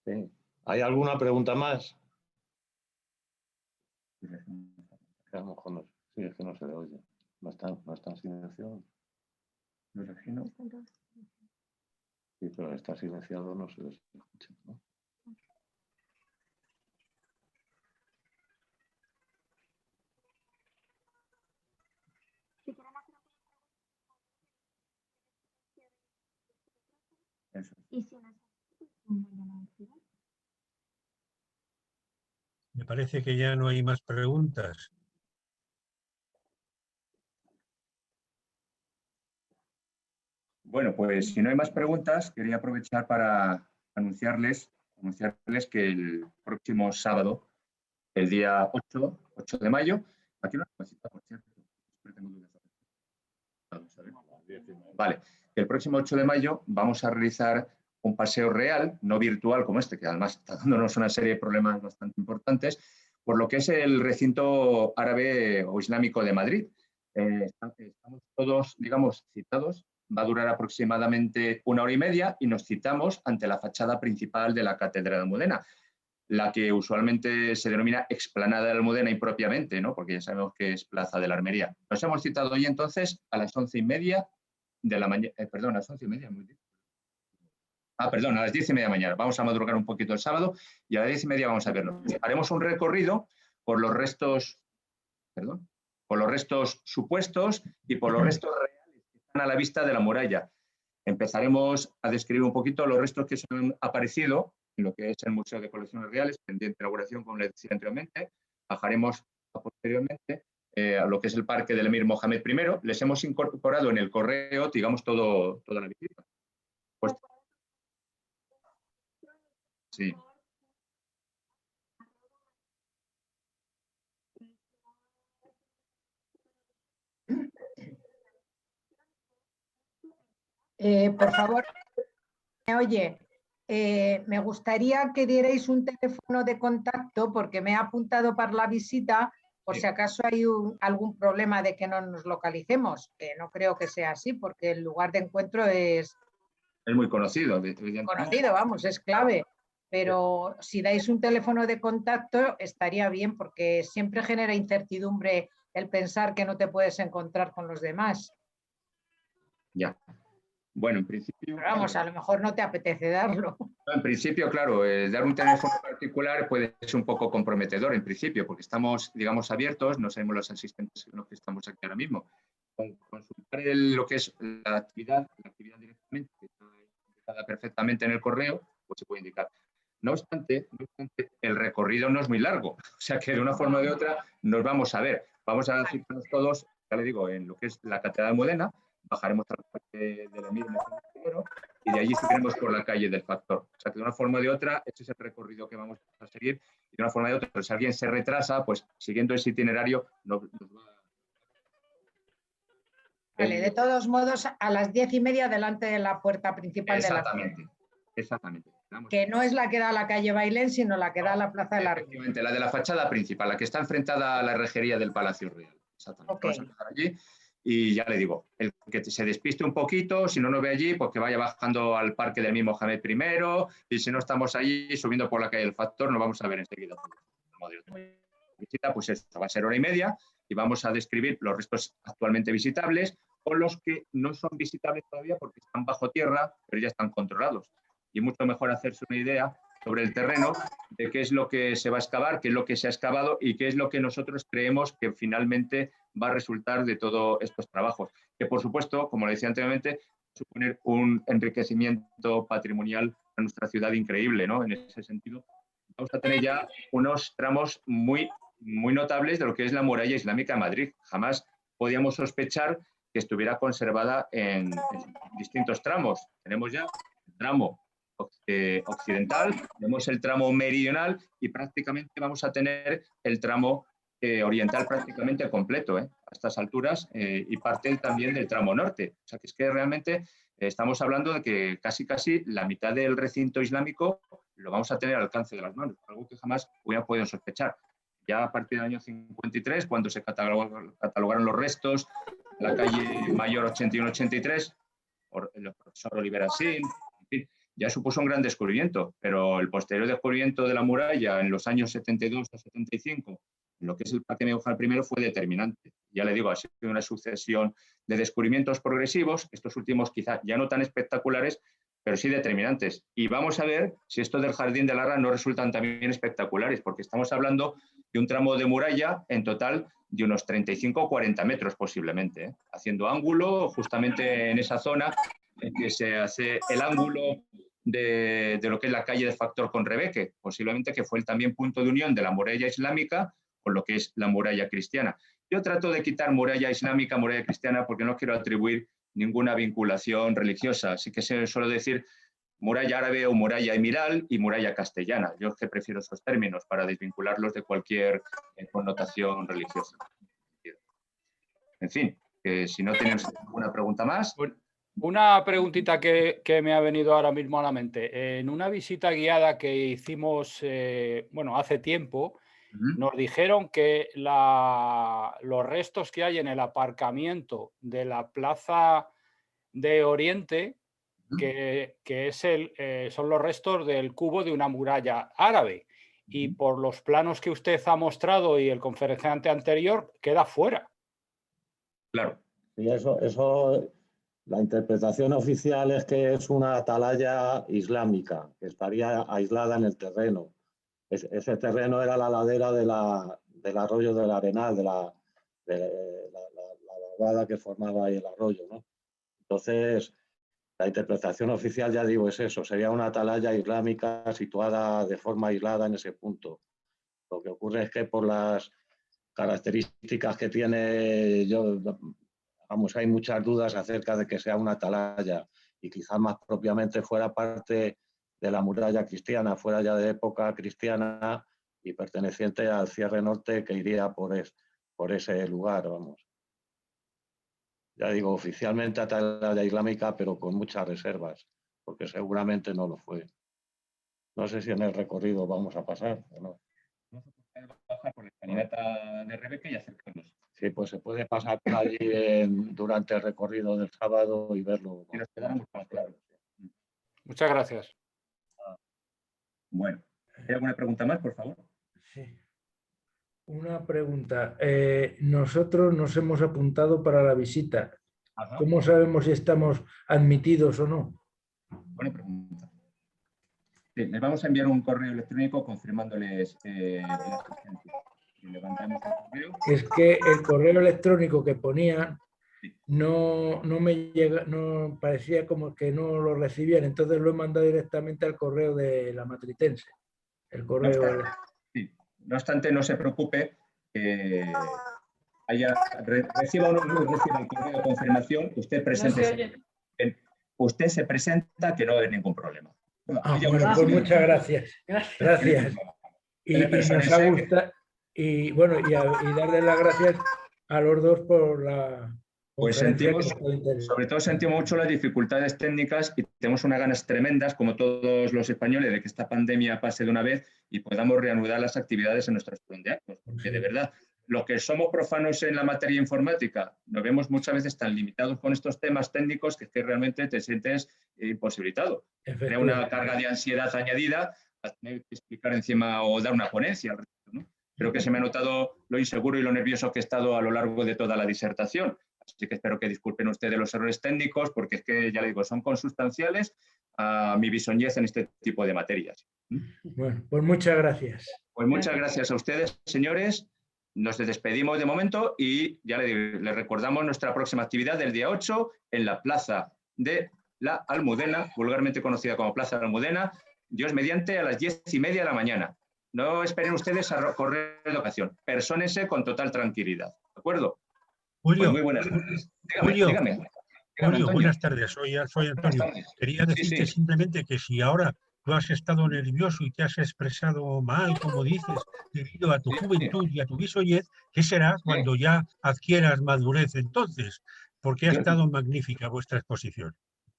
Sí. ¿Hay alguna pregunta más? A lo mejor no, sí, es que no se le oye. No está en silenciado. ¿Me imagino? Sí, pero está silenciado, no se les escucha, ¿no? Eso. Me parece que ya no hay más preguntas. Bueno, pues si no hay más preguntas, quería aprovechar para anunciarles que el próximo sábado, el día 8 de mayo, aquí no hay cita, por cierto. Vale, el próximo 8 de mayo vamos a realizar un paseo real, no virtual como este, que además está dándonos una serie de problemas bastante importantes, por lo que es el recinto árabe o islámico de Madrid. Estamos todos, digamos, citados. Va a durar aproximadamente 1 hora y media y nos citamos ante la fachada principal de la Catedral de Almudena, la que usualmente se denomina Explanada de Almudena impropiamente, ¿no? Porque ya sabemos que es Plaza de la Armería. Nos hemos citado hoy entonces a las 11:30 de la mañana, perdón, a las 11:30, muy bien. Perdón, a las 10:30 de la mañana. Vamos a madrugar un poquito el sábado y a las 10:30 vamos a verlo. Haremos un recorrido por los restos, por los restos supuestos y por los restos reales que están a la vista de la muralla. Empezaremos a describir un poquito los restos que se han aparecido en lo que es el Museo de Colecciones Reales, pendiente de inauguración, como les decía anteriormente. Bajaremos posteriormente a lo que es el Parque del Emir Mohamed I. Les hemos incorporado en el correo, digamos, toda la visita. Pues, sí. Por favor, ¿me oye? Me gustaría que dierais un teléfono de contacto porque me he apuntado para la visita por si acaso hay algún problema de que no nos localicemos, que no creo que sea así porque el lugar de encuentro es muy conocido. Conocido, vamos, es clave. Pero si dais un teléfono de contacto estaría bien porque siempre genera incertidumbre el pensar que no te puedes encontrar con los demás. Ya. Bueno, en principio... Pero vamos, a lo mejor no te apetece darlo. En principio, claro, dar un teléfono particular puede ser un poco comprometedor en principio, porque estamos, digamos, abiertos, no sabemos los asistentes en los que estamos aquí ahora mismo. Consultar lo que es la actividad directamente, que está indicada perfectamente en el correo, pues se puede indicar. No obstante, el recorrido no es muy largo, o sea que de una forma o de otra nos vamos a ver. Vamos a citarnos todos, ya le digo, en lo que es la Catedral de Almudena, bajaremos al Parque del Emir primero y de allí seguiremos por la calle del Factor. O sea que de una forma o de otra, este es el recorrido que vamos a seguir y de una forma o de otra, pues, si alguien se retrasa, pues siguiendo ese itinerario nos va a... Vale, de todos modos, a las 10:30 delante de la puerta principal de la ciudad. Exactamente. Que no es la que da a la calle Bailén, sino la que da a la Plaza de la Armería. Efectivamente, la de la fachada principal, la que está enfrentada a la rejería del Palacio Real. Exactamente. Okay. Vamos a empezar allí y ya le digo, el que se despiste un poquito, si no nos ve allí, pues que vaya bajando al Parque del Emir Mohamed I y si no estamos allí, subiendo por la calle del Factor, nos vamos a ver enseguida. La visita, pues esto va a ser 1 hora y media y vamos a describir los restos actualmente visitables o los que no son visitables todavía porque están bajo tierra, pero ya están controlados. Y mucho mejor hacerse una idea sobre el terreno de qué es lo que se va a excavar, qué es lo que se ha excavado y qué es lo que nosotros creemos que finalmente va a resultar de todos estos trabajos. Que, por supuesto, como le decía anteriormente, suponer un enriquecimiento patrimonial a nuestra ciudad increíble, ¿no? En ese sentido, vamos a tener ya unos tramos muy notables de lo que es la muralla islámica de Madrid. Jamás podíamos sospechar que estuviera conservada en distintos tramos. Tenemos ya el tramo occidental, tenemos el tramo meridional y prácticamente vamos a tener el tramo oriental prácticamente completo, a estas alturas, y parte también del tramo norte. O sea, que es que realmente estamos hablando de que casi la mitad del recinto islámico lo vamos a tener al alcance de las manos, algo que jamás hubiera podido sospechar. Ya a partir del año 53, cuando se catalogaron los restos, la calle Mayor 81-83, el profesor Oliver Asín, en fin, ya supuso un gran descubrimiento, pero el posterior descubrimiento de la muralla en los años 72 a 75, en lo que es el Parque Miguel Ángel I, fue determinante. Ya le digo, ha sido una sucesión de descubrimientos progresivos, estos últimos quizá ya no tan espectaculares, pero sí determinantes. Y vamos a ver si estos del Jardín de Larra no resultan también espectaculares, porque estamos hablando de un tramo de muralla en total de unos 35 o 40 metros posiblemente, haciendo ángulo justamente en esa zona en que se hace el ángulo de lo que es la calle de Factor con Rebeque, posiblemente que fue también punto de unión de la muralla islámica con lo que es la muralla cristiana. Yo trato de quitar muralla islámica, muralla cristiana, porque no quiero atribuir ninguna vinculación religiosa. Así que se suele decir muralla árabe o muralla emiral y muralla castellana. Yo es que prefiero esos términos para desvincularlos de cualquier connotación religiosa. En fin, si no tienes alguna pregunta más. Una preguntita que me ha venido ahora mismo a la mente. En una visita guiada que hicimos hace tiempo, nos dijeron que los restos que hay en el aparcamiento de la Plaza de Oriente, que son los restos del cubo de una muralla árabe. Y por los planos que usted ha mostrado y el conferenciante anterior, queda fuera. Claro. Y eso, la interpretación oficial es que es una atalaya islámica, que estaría aislada en el terreno. Ese terreno era la ladera del arroyo del Arenal, de la vaguada que formaba ahí el arroyo, ¿no? Entonces, la interpretación oficial, ya digo, es eso, sería una atalaya islámica situada de forma aislada en ese punto. Lo que ocurre es que por las características que tiene, hay muchas dudas acerca de que sea una atalaya y quizás más propiamente fuera parte de la muralla cristiana, fuera ya de época cristiana y perteneciente al cierre norte que iría por ese lugar, vamos. Ya digo, oficialmente atalaya islámica, pero con muchas reservas, porque seguramente no lo fue. No sé si en el recorrido vamos a pasar o no. Bajar por la escalinata de Rebeque y acercarnos. Sí, pues se puede pasar por allí durante el recorrido del sábado y verlo. Y nos quedamos más claros. Muchas gracias. Bueno, ¿hay alguna pregunta más, por favor? Sí. Una pregunta. Nosotros nos hemos apuntado para la visita. Ajá. ¿Cómo sabemos si estamos admitidos o no? Buena pregunta. Sí, les vamos a enviar un correo electrónico confirmándoles la asistencia. Levantamos el correo. Es que el correo electrónico que ponía no me llega, no parecía como que no lo recibían, entonces lo he mandado directamente al correo de la Matritense. El correo. No obstante, no se preocupe, reciba o no reciba el correo de confirmación, usted se presenta, que no hay ningún problema. Bueno, pues muchas gracias. Gracias. Y nos ha gustado, y bueno, y darle las gracias a los dos por la... Pues sobre todo sentimos mucho las dificultades técnicas y tenemos unas ganas tremendas, como todos los españoles, de que esta pandemia pase de una vez y podamos reanudar las actividades en nuestros actos. Porque de verdad, los que somos profanos en la materia informática, nos vemos muchas veces tan limitados con estos temas técnicos que realmente te sientes imposibilitado. Crea una carga de ansiedad añadida a tener que explicar encima o dar una ponencia al respecto, ¿no? Creo que se me ha notado lo inseguro y lo nervioso que he estado a lo largo de toda la disertación. Así que espero que disculpen ustedes los errores técnicos, porque es que, ya le digo, son consustanciales a mi bisoñez en este tipo de materias. Bueno, pues muchas gracias. Pues muchas gracias a ustedes, señores. Nos despedimos de momento y ya les recordamos nuestra próxima actividad del día 8 en la Plaza de la Almudena, vulgarmente conocida como Plaza de la Almudena, Dios mediante, a las 10:30 de la mañana. No esperen ustedes a correr de ocasión. Persónense con total tranquilidad. ¿De acuerdo? Julio, Pues muy buenas tardes. Julio, Dígame, Julio, Antonio. buenas tardes. Soy Antonio. Quería decirte simplemente que si ahora tú has estado nervioso y te has expresado mal, como dices, debido a tu juventud y a tu bisoñez, ¿qué será cuando ya adquieras madurez entonces? Porque ha estado magnífica vuestra exposición.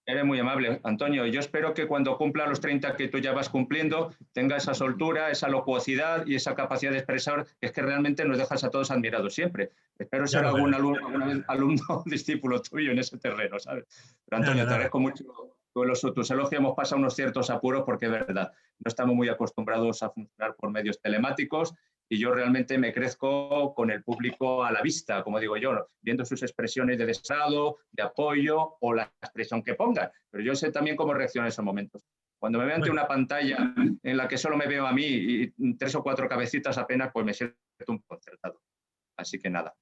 Eres muy amable, Antonio. Yo espero que cuando cumpla los 30 que tú ya vas cumpliendo, tenga esa soltura, esa locuacidad y esa capacidad de expresar, que es que realmente nos dejas a todos admirados siempre. Espero ser algún alumno discípulo tuyo en ese terreno, ¿sabes? Pero Antonio, te agradezco mucho tus elogios. Hemos pasado unos ciertos apuros porque es verdad, no estamos muy acostumbrados a funcionar por medios telemáticos y yo realmente me crezco con el público a la vista, como digo yo, viendo sus expresiones de desagrado, de apoyo o la expresión que pongan. Pero yo sé también cómo reacciono en esos momentos. Cuando me veo ante una pantalla en la que solo me veo a mí y 3 o 4 cabecitas apenas, pues me siento un poco concertado. Así que nada.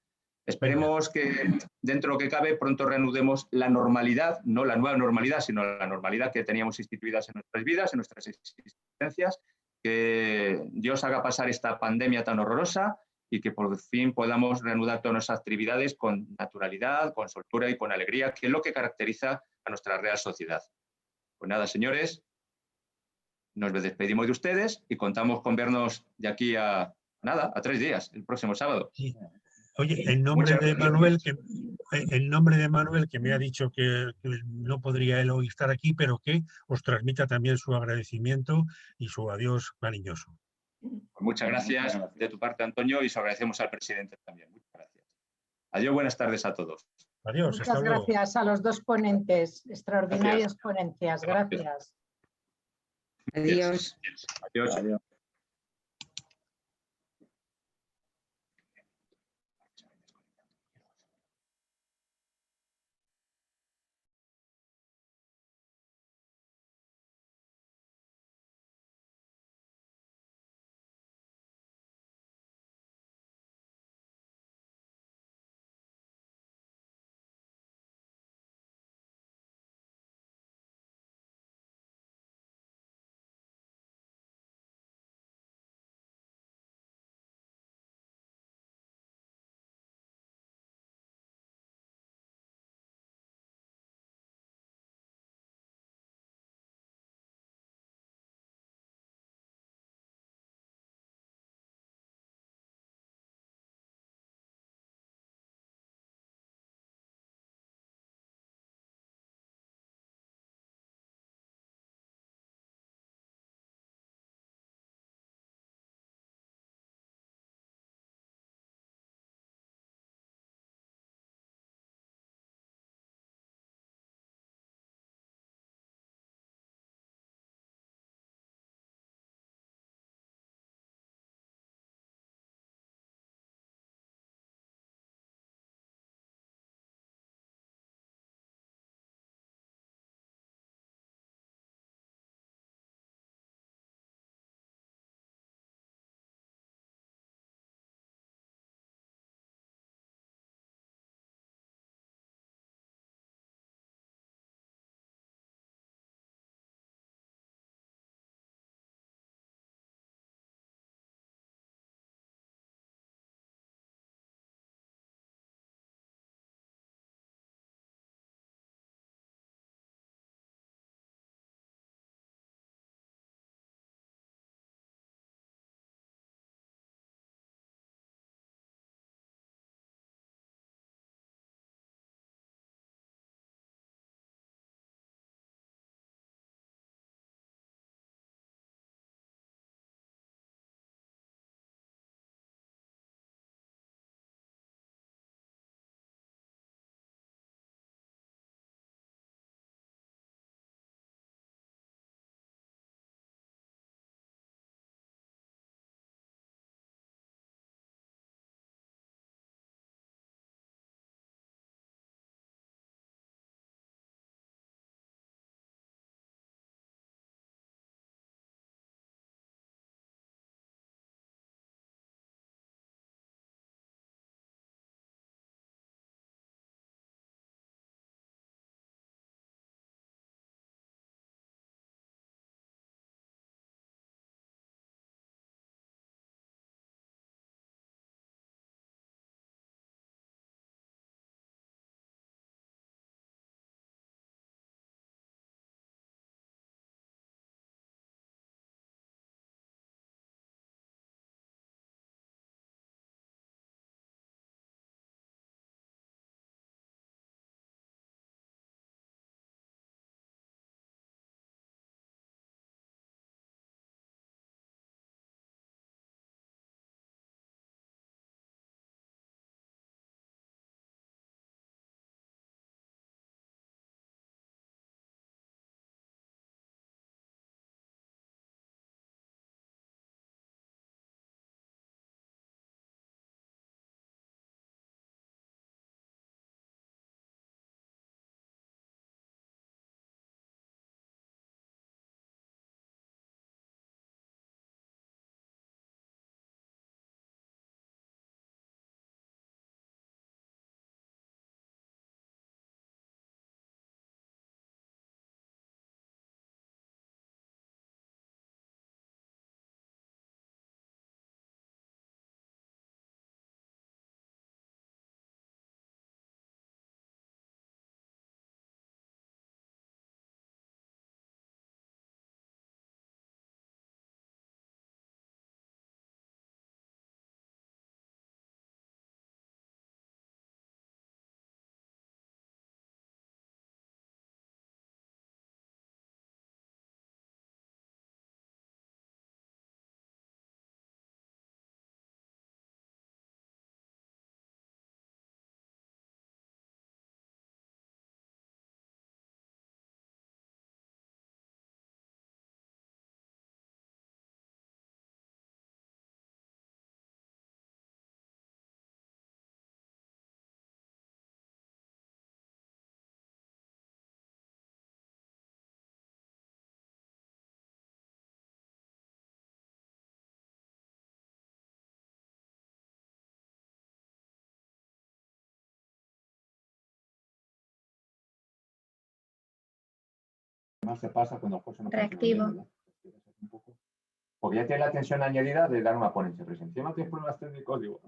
Esperemos que dentro de lo que cabe pronto reanudemos la normalidad, no la nueva normalidad, sino la normalidad que teníamos instituidas en nuestras vidas, en nuestras existencias, que Dios haga pasar esta pandemia tan horrorosa y que por fin podamos reanudar todas nuestras actividades con naturalidad, con soltura y con alegría, que es lo que caracteriza a nuestra real sociedad. Pues nada, señores, nos despedimos de ustedes y contamos con vernos de aquí a 3 días, el próximo sábado. Sí. Oye, en nombre de Manuel, que me ha dicho que no podría él hoy estar aquí, pero que os transmita también su agradecimiento y su adiós cariñoso. Muchas gracias de tu parte, Antonio, y se agradecemos al presidente también. Muchas gracias. Adiós, buenas tardes a todos. Adiós, hasta luego. Muchas gracias a los dos ponentes, extraordinarias ponencias. Gracias. Adiós. Adiós. no se pasa cuando José no Reactivo. funciona bien, ¿verdad? Porque ya tiene la tensión añadida de dar una ponencia, pero si encima tienes problemas técnicos, digo...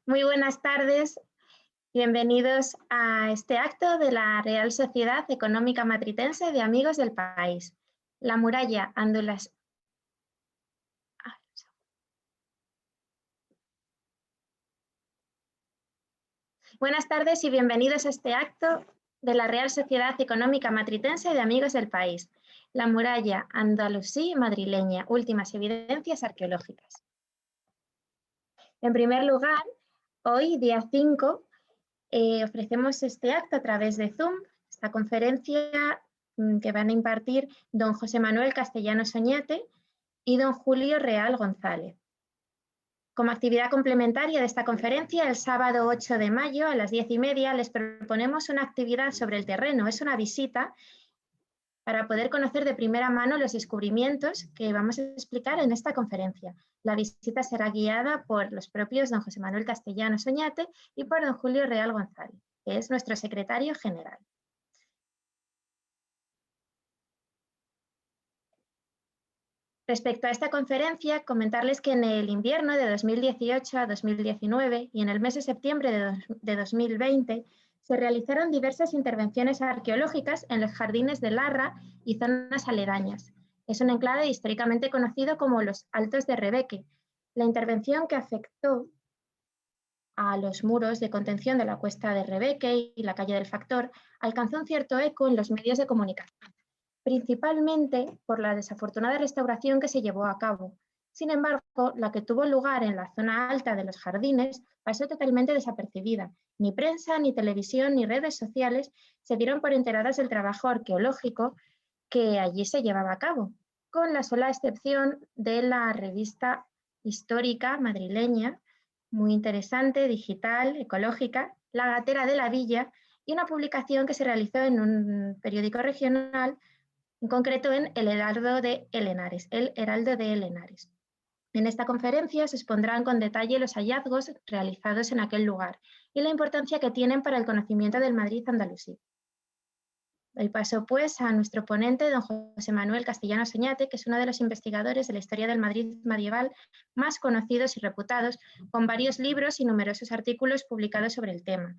Muy buenas tardes. Bienvenidos a este acto de la Real Sociedad Económica Matritense de Amigos del País. La muralla andalusí. Buenas tardes y bienvenidos a este acto de la Real Sociedad Económica Matritense de Amigos del País. La muralla andalusí madrileña, últimas evidencias arqueológicas. En primer lugar, hoy, día 5, ofrecemos este acto a través de Zoom, esta conferencia que van a impartir don José Manuel Castellanos Oñate y don Julio Real González. Como actividad complementaria de esta conferencia, el sábado 8 de mayo a las 10:30 les proponemos una actividad sobre el terreno. Es una visita para poder conocer de primera mano los descubrimientos que vamos a explicar en esta conferencia. La visita será guiada por los propios don José Manuel Castellanos Oñate y por don Julio Real González, que es nuestro secretario general. Respecto a esta conferencia, comentarles que en el invierno de 2018 a 2019 y en el mes de septiembre de 2020 se realizaron diversas intervenciones arqueológicas en los jardines de Larra y zonas aledañas. Es un enclave históricamente conocido como los Altos de Rebeque. La intervención que afectó a los muros de contención de la Cuesta de Rebeque y la calle del Factor alcanzó un cierto eco en los medios de comunicación, principalmente por la desafortunada restauración que se llevó a cabo. Sin embargo, la que tuvo lugar en la zona alta de los jardines pasó totalmente desapercibida. Ni prensa, ni televisión, ni redes sociales se dieron por enteradas del trabajo arqueológico que allí se llevaba a cabo, con la sola excepción de la revista histórica madrileña, muy interesante, digital, ecológica, La Gatera de la Villa, y una publicación que se realizó en un periódico regional, en concreto en El Heraldo de Henares. En esta conferencia se expondrán con detalle los hallazgos realizados en aquel lugar y la importancia que tienen para el conocimiento del Madrid andalusí. Doy paso pues a nuestro ponente, don José Manuel Castellanos Oñate, que es uno de los investigadores de la historia del Madrid medieval más conocidos y reputados, con varios libros y numerosos artículos publicados sobre el tema,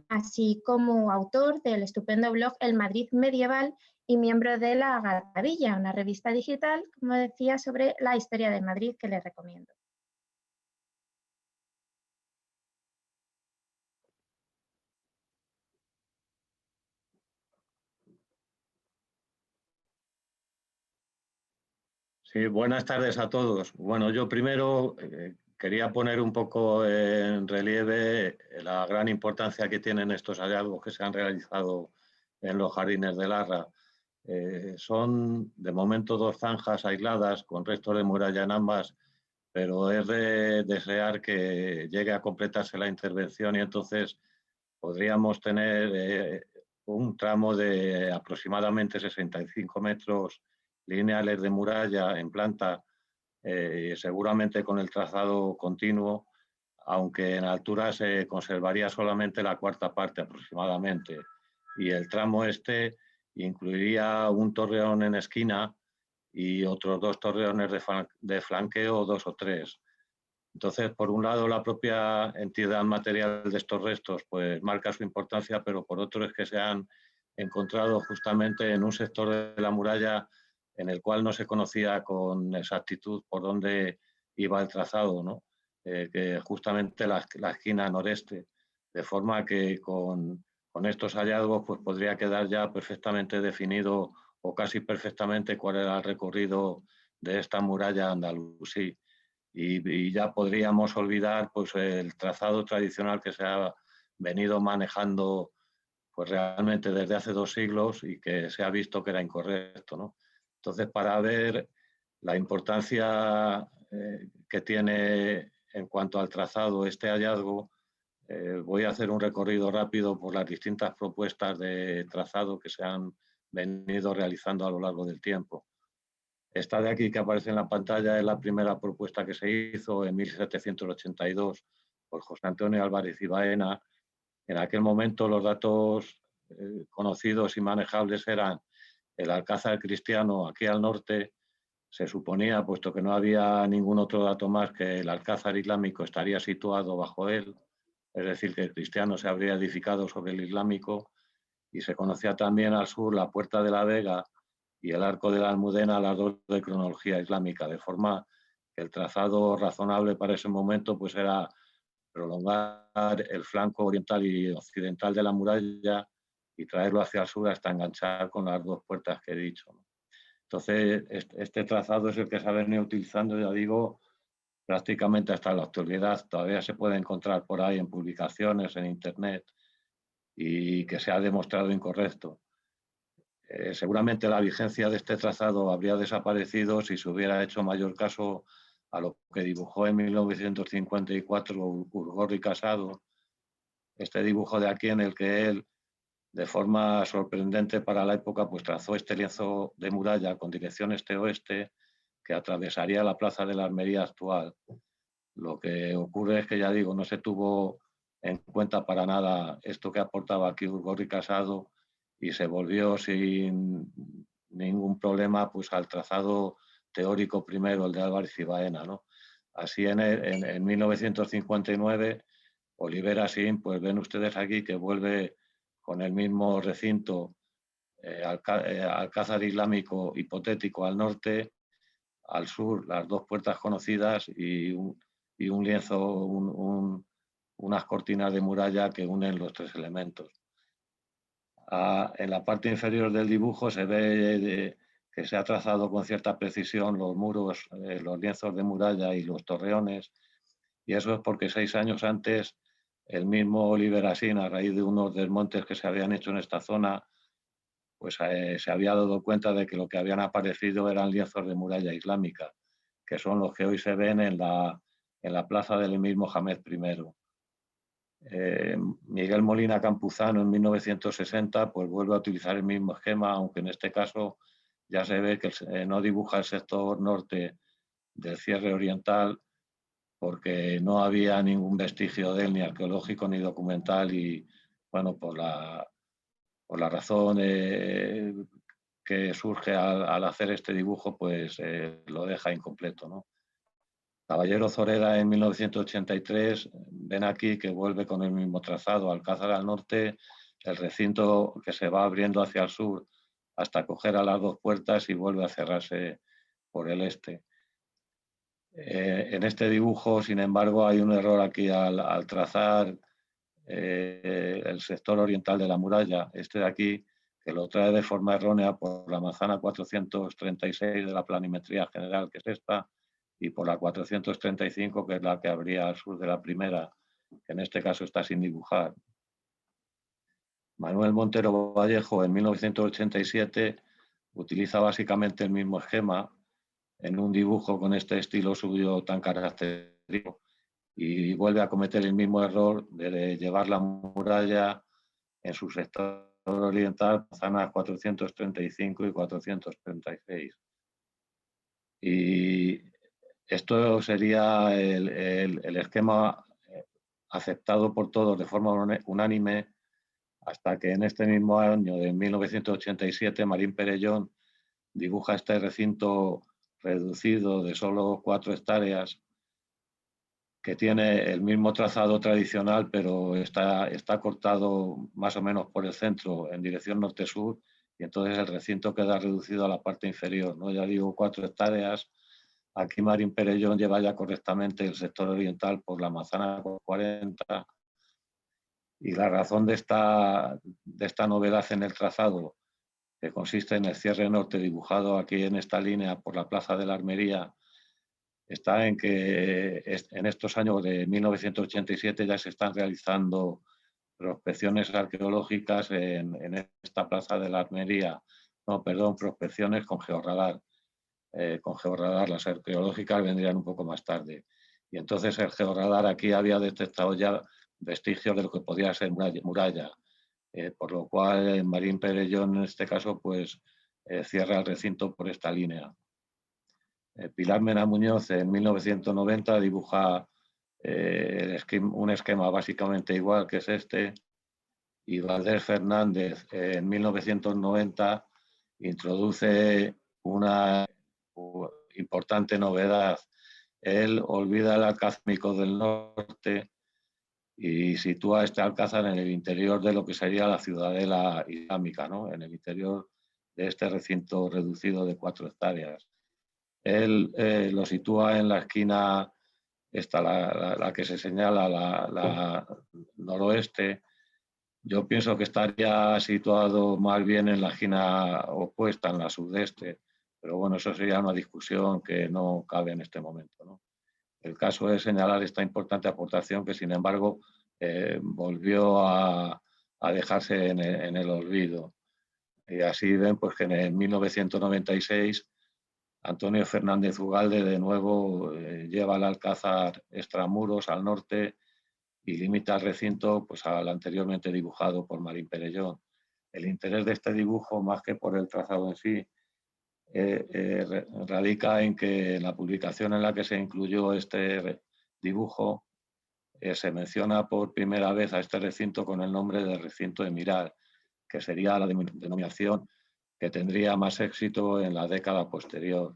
así como autor del estupendo blog El Madrid Medieval y miembro de La Gatavilla, una revista digital, como decía, sobre la historia de Madrid que les recomiendo. Sí, buenas tardes a todos. Bueno, yo primero quería poner un poco en relieve la gran importancia que tienen estos hallazgos que se han realizado en los jardines de Larra. Son de momento 2 zanjas aisladas con restos de muralla en ambas, pero es de desear que llegue a completarse la intervención y entonces podríamos tener un tramo de aproximadamente 65 metros lineales de muralla en planta, seguramente con el trazado continuo, aunque en altura se conservaría solamente la 1/4 parte aproximadamente. Y el tramo este incluiría un torreón en esquina y otros 2 torreones de flanqueo, 2 o 3. Entonces, por un lado, la propia entidad material de estos restos pues marca su importancia, pero por otro es que se han encontrado justamente en un sector de la muralla en el cual no se conocía con exactitud por dónde iba el trazado, ¿no? Que justamente la esquina noreste, de forma que con estos hallazgos pues podría quedar ya perfectamente definido o casi perfectamente cuál era el recorrido de esta muralla andalusí. Y ya podríamos olvidar pues el trazado tradicional que se ha venido manejando pues realmente desde hace 2 siglos y que se ha visto que era incorrecto, ¿no? Entonces, para ver la importancia que tiene en cuanto al trazado este hallazgo, voy a hacer un recorrido rápido por las distintas propuestas de trazado que se han venido realizando a lo largo del tiempo. Esta de aquí que aparece en la pantalla es la primera propuesta que se hizo en 1782 por José Antonio Álvarez y Baena. En aquel momento los datos conocidos y manejables eran el Alcázar cristiano aquí al norte. Se suponía, puesto que no había ningún otro dato más, que el Alcázar islámico estaría situado bajo él, es decir, que el cristiano se habría edificado sobre el islámico, y se conocía también al sur la Puerta de la Vega y el Arco de la Almudena, las dos de cronología islámica, de forma que el trazado razonable para ese momento pues era prolongar el flanco oriental y occidental de la muralla y traerlo hacia el sur hasta enganchar con las dos puertas que he dicho, ¿no? Entonces, este trazado es el que se ha venido utilizando, ya digo, prácticamente hasta la actualidad. Todavía se puede encontrar por ahí en publicaciones, en internet, y que se ha demostrado incorrecto. Seguramente la vigencia de este trazado habría desaparecido si se hubiera hecho mayor caso a lo que dibujó en 1954 Urgorri Casado, este dibujo de aquí en el que él, de forma sorprendente para la época, pues trazó este lienzo de muralla con dirección este-oeste que atravesaría la plaza de la Armería actual. Lo que ocurre es que, ya digo, no se tuvo en cuenta para nada esto que aportaba aquí Urgorri Casado y se volvió sin ningún problema pues al trazado teórico primero, el de Álvarez y Baena, ¿no? Así en 1959, Olivera Sin, pues ven ustedes aquí que vuelve con el mismo recinto, Alcázar islámico hipotético al norte, al sur las dos puertas conocidas y un lienzo, unas cortinas de muralla que unen los tres elementos. En la parte inferior del dibujo se ve que se ha trazado con cierta precisión los muros, los lienzos de muralla y los torreones, y eso es porque 6 años antes el mismo Oliver Asín, a raíz de unos desmontes que se habían hecho en esta zona, pues se había dado cuenta de que lo que habían aparecido eran lienzos de muralla islámica, que son los que hoy se ven en la plaza del emir Mohamed I. Miguel Molina Campuzano en 1960 pues vuelve a utilizar el mismo esquema, aunque en este caso ya se ve que no dibuja el sector norte del cierre oriental porque no había ningún vestigio de él, ni arqueológico ni documental, y bueno, por la razón que surge al hacer este dibujo, pues lo deja incompleto, ¿no? Caballero Zoreda en 1983, ven aquí que vuelve con el mismo trazado, Alcázar al norte, el recinto que se va abriendo hacia el sur hasta coger a las dos puertas y vuelve a cerrarse por el este. En este dibujo, sin embargo, hay un error aquí al trazar el sector oriental de la muralla, este de aquí, que lo trae de forma errónea por la manzana 436 de la planimetría general, que es esta, y por la 435, que es la que habría al sur de la primera, que en este caso está sin dibujar. Manuel Montero Vallejo, en 1987, utiliza básicamente el mismo esquema en un dibujo con este estilo suyo tan característico y vuelve a cometer el mismo error de llevar la muralla en su sector oriental, zonas 435 y 436. Y esto sería el esquema aceptado por todos de forma unánime hasta que en este mismo año de 1987 Marín Perellón dibuja este recinto reducido de solo 4 hectáreas que tiene el mismo trazado tradicional, pero está cortado más o menos por el centro en dirección norte-sur, y entonces el recinto queda reducido a la parte inferior, ¿no? Ya digo 4 hectáreas. Aquí Marín Perellón lleva ya correctamente el sector oriental por la manzana 40, y la razón de esta novedad en el trazado, que consiste en el cierre norte dibujado aquí en esta línea por la plaza de la Armería, está en que en estos años de 1987 ya se están realizando prospecciones arqueológicas en esta plaza de la Armería. No, perdón, prospecciones con georradar. Con georradar, las arqueológicas vendrían un poco más tarde. Y entonces el georradar aquí había detectado ya vestigios de lo que podía ser muralla. Por lo cual Marín Perellón en este caso pues cierra el recinto por esta línea. Pilar Mena Muñoz en 1990 dibuja un esquema básicamente igual que es este, y Valdés Fernández en 1990 introduce una importante novedad. Él olvida el Alcázar del Norte y sitúa este alcázar en el interior de lo que sería la ciudadela islámica, ¿no? En el interior de este recinto reducido de 4 hectáreas. Él lo sitúa en la esquina, esta, la que se señala, la noroeste. Yo pienso que estaría situado más bien en la esquina opuesta, en la sudeste, pero bueno, eso sería una discusión que no cabe en este momento, ¿no? El caso es señalar esta importante aportación que, sin embargo, volvió a dejarse en el olvido. Y así ven pues, que en 1996 Antonio Fernández Ugalde de nuevo lleva el Alcázar extramuros al norte y limita el recinto pues, al anteriormente dibujado por Marín Perellón. El interés de este dibujo, más que por el trazado en sí, radica en que en la publicación en la que se incluyó este dibujo se menciona por primera vez a este recinto con el nombre de recinto de Miral, que sería la denominación que tendría más éxito en la década posterior.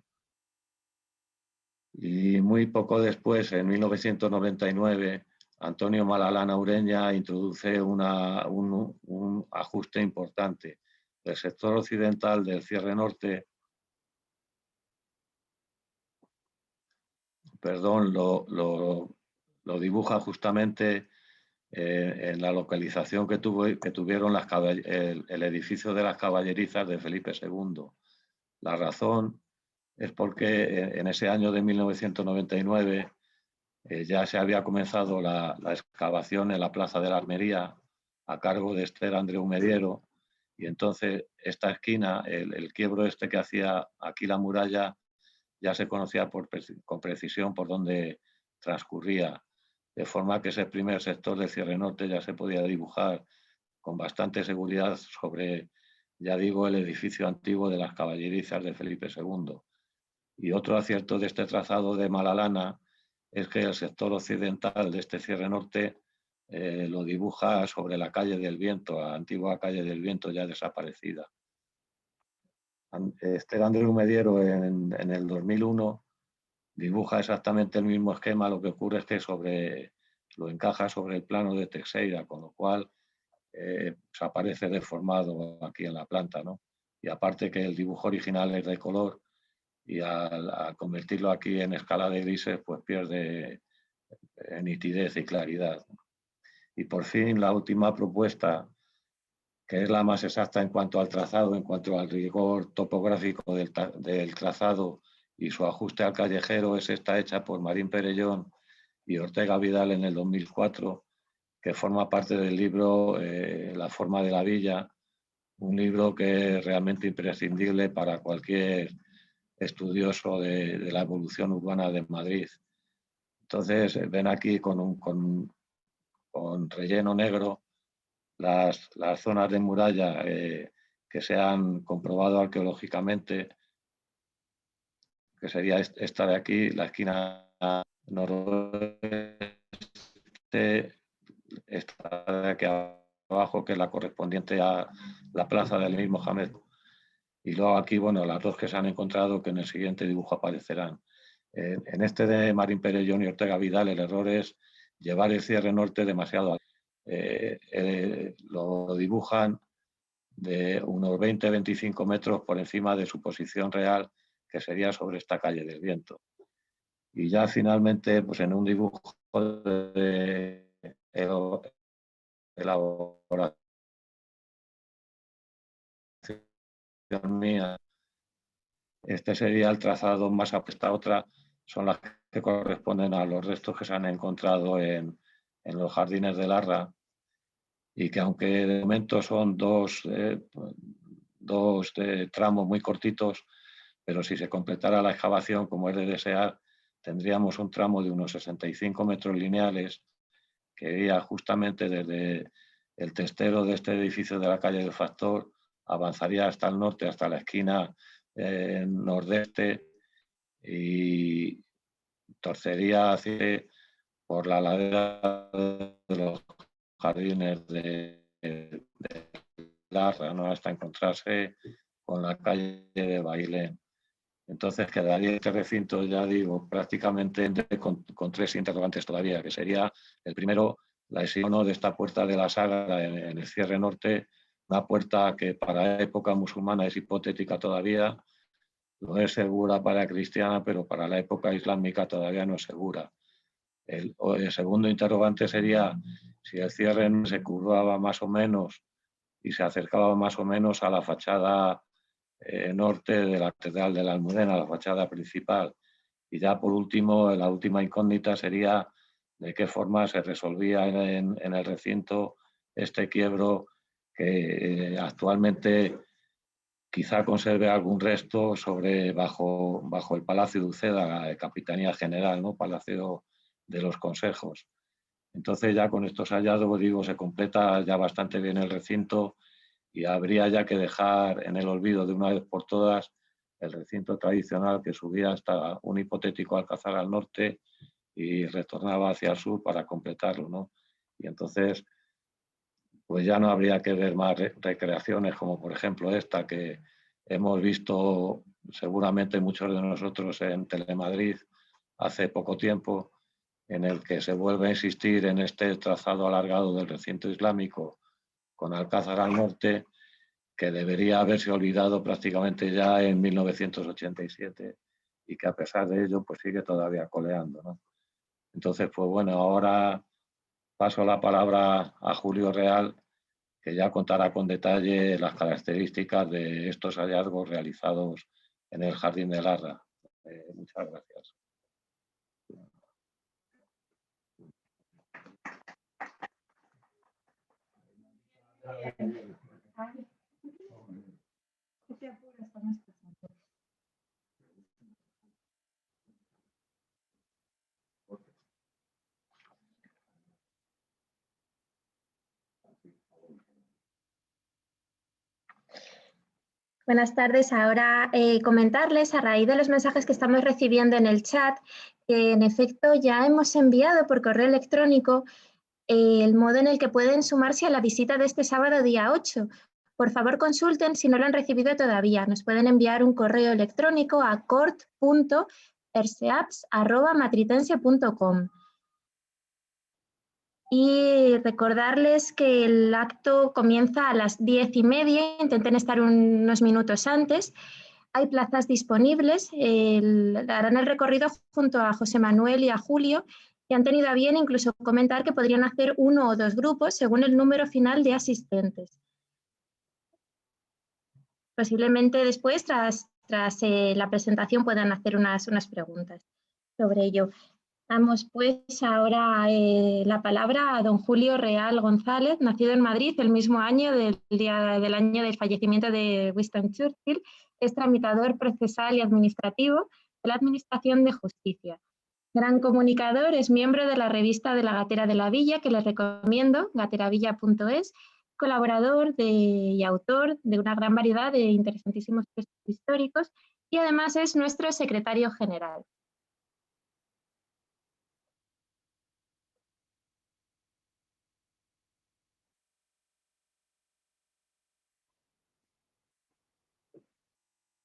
Y muy poco después, en 1999, Antonio Malalana Ureña introduce un ajuste importante. El sector occidental del cierre norte, lo dibuja justamente en la localización que tuvieron el edificio de las caballerizas de Felipe II. La razón es porque en ese año de 1999 ya se había comenzado la excavación en la Plaza de la Armería a cargo de Esther Andreu Mediero, y entonces esta esquina, el quiebro este que hacía aquí la muralla, ya se conocía con precisión por dónde transcurría, de forma que ese primer sector del cierre norte ya se podía dibujar con bastante seguridad sobre, ya digo, el edificio antiguo de las caballerizas de Felipe II. Y otro acierto de este trazado de Malalana es que el sector occidental de este cierre norte lo dibuja sobre la calle del Viento, la antigua calle del Viento ya desaparecida. Esther Andreu Mediero en el 2001 dibuja exactamente el mismo esquema, lo que ocurre es que lo encaja sobre el plano de Teixeira, con lo cual se aparece deformado aquí en la planta, ¿no? Y aparte que el dibujo original es de color, y al convertirlo aquí en escala de grises, pues pierde nitidez y claridad. Y por fin la última propuesta, que es la más exacta en cuanto al trazado, en cuanto al rigor topográfico del trazado y su ajuste al callejero, es esta hecha por Marín Perellón y Ortega Vidal en el 2004, que forma parte del libro La forma de la villa, un libro que es realmente imprescindible para cualquier estudioso de la evolución urbana de Madrid. Entonces ven aquí con relleno negro las zonas de muralla que se han comprobado arqueológicamente, que sería esta de aquí, la esquina noroeste, esta de aquí abajo, que es la correspondiente a la plaza del Emir Mohamed. Y luego aquí, bueno, las dos que se han encontrado, que en el siguiente dibujo aparecerán. En este de Marín Perellón y Ortega Vidal, el error es llevar el cierre norte demasiado. Lo dibujan de unos 20-25 metros por encima de su posición real, que sería sobre esta calle del Viento. Y ya finalmente, pues en un dibujo de elaboración mía, este sería el trazado más apesta. Otra son las que corresponden a los restos que se han encontrado en los jardines de Larra, y que aunque de momento son dos tramos muy cortitos, pero si se completara la excavación como es de desear, tendríamos un tramo de unos 65 metros lineales que iría justamente desde el testero de este edificio de la calle del Factor, avanzaría hasta el norte, hasta la esquina nordeste, y torcería hacia por la ladera de los jardines de Larra, ¿no? Hasta encontrarse con la calle de Bailén. Entonces quedaría este recinto, ya digo, prácticamente con 3 interrogantes todavía, que sería el primero, la exhibición de esta puerta de la Sagra en el cierre norte, una puerta que para la época musulmana es hipotética todavía, no es segura para la cristiana, pero para la época islámica todavía no es segura. El segundo interrogante sería si el cierre se curvaba más o menos y se acercaba más o menos a la fachada norte de la Catedral de la Almudena, la fachada principal. Y ya por último, la última incógnita sería de qué forma se resolvía en el recinto este quiebro que actualmente quizá conserve algún resto bajo el Palacio de Uceda, la Capitanía General, ¿no? Palacio de los Consejos. Entonces ya con estos hallazgos, digo, se completa ya bastante bien el recinto y habría ya que dejar en el olvido de una vez por todas el recinto tradicional que subía hasta un hipotético alcázar al norte y retornaba hacia el sur para completarlo, ¿no? Y entonces, pues ya no habría que ver más recreaciones como por ejemplo esta que hemos visto seguramente muchos de nosotros en Telemadrid hace poco tiempo, en el que se vuelve a insistir en este trazado alargado del recinto islámico con Alcázar al norte, que debería haberse olvidado prácticamente ya en 1987 y que a pesar de ello pues sigue todavía coleando, ¿no? Entonces, pues bueno, ahora paso la palabra a Julio Real, que ya contará con detalle las características de estos hallazgos realizados en el Jardín de Larra. Muchas gracias. Buenas tardes. Ahora comentarles a raíz de los mensajes que estamos recibiendo en el chat, que en efecto ya hemos enviado por correo electrónico el modo en el que pueden sumarse a la visita de este sábado día 8. Por favor, consulten si no lo han recibido todavía. Nos pueden enviar un correo electrónico a cort.perseaps@matritense.com. Y recordarles que el acto comienza a las 10:30, intenten estar unos minutos antes. Hay plazas disponibles, harán el recorrido junto a José Manuel y a Julio, que han tenido a bien incluso comentar que podrían hacer 1 o 2 grupos según el número final de asistentes. Posiblemente después, tras la presentación, puedan hacer unas preguntas sobre ello. Damos pues ahora la palabra a don Julio Real González, nacido en Madrid el mismo año del año del fallecimiento de Winston Churchill, es tramitador procesal y administrativo de la Administración de Justicia. Gran comunicador, es miembro de la revista de la Gatera de la Villa, que les recomiendo, gateravilla.es, colaborador y autor de una gran variedad de interesantísimos textos históricos y además es nuestro secretario general.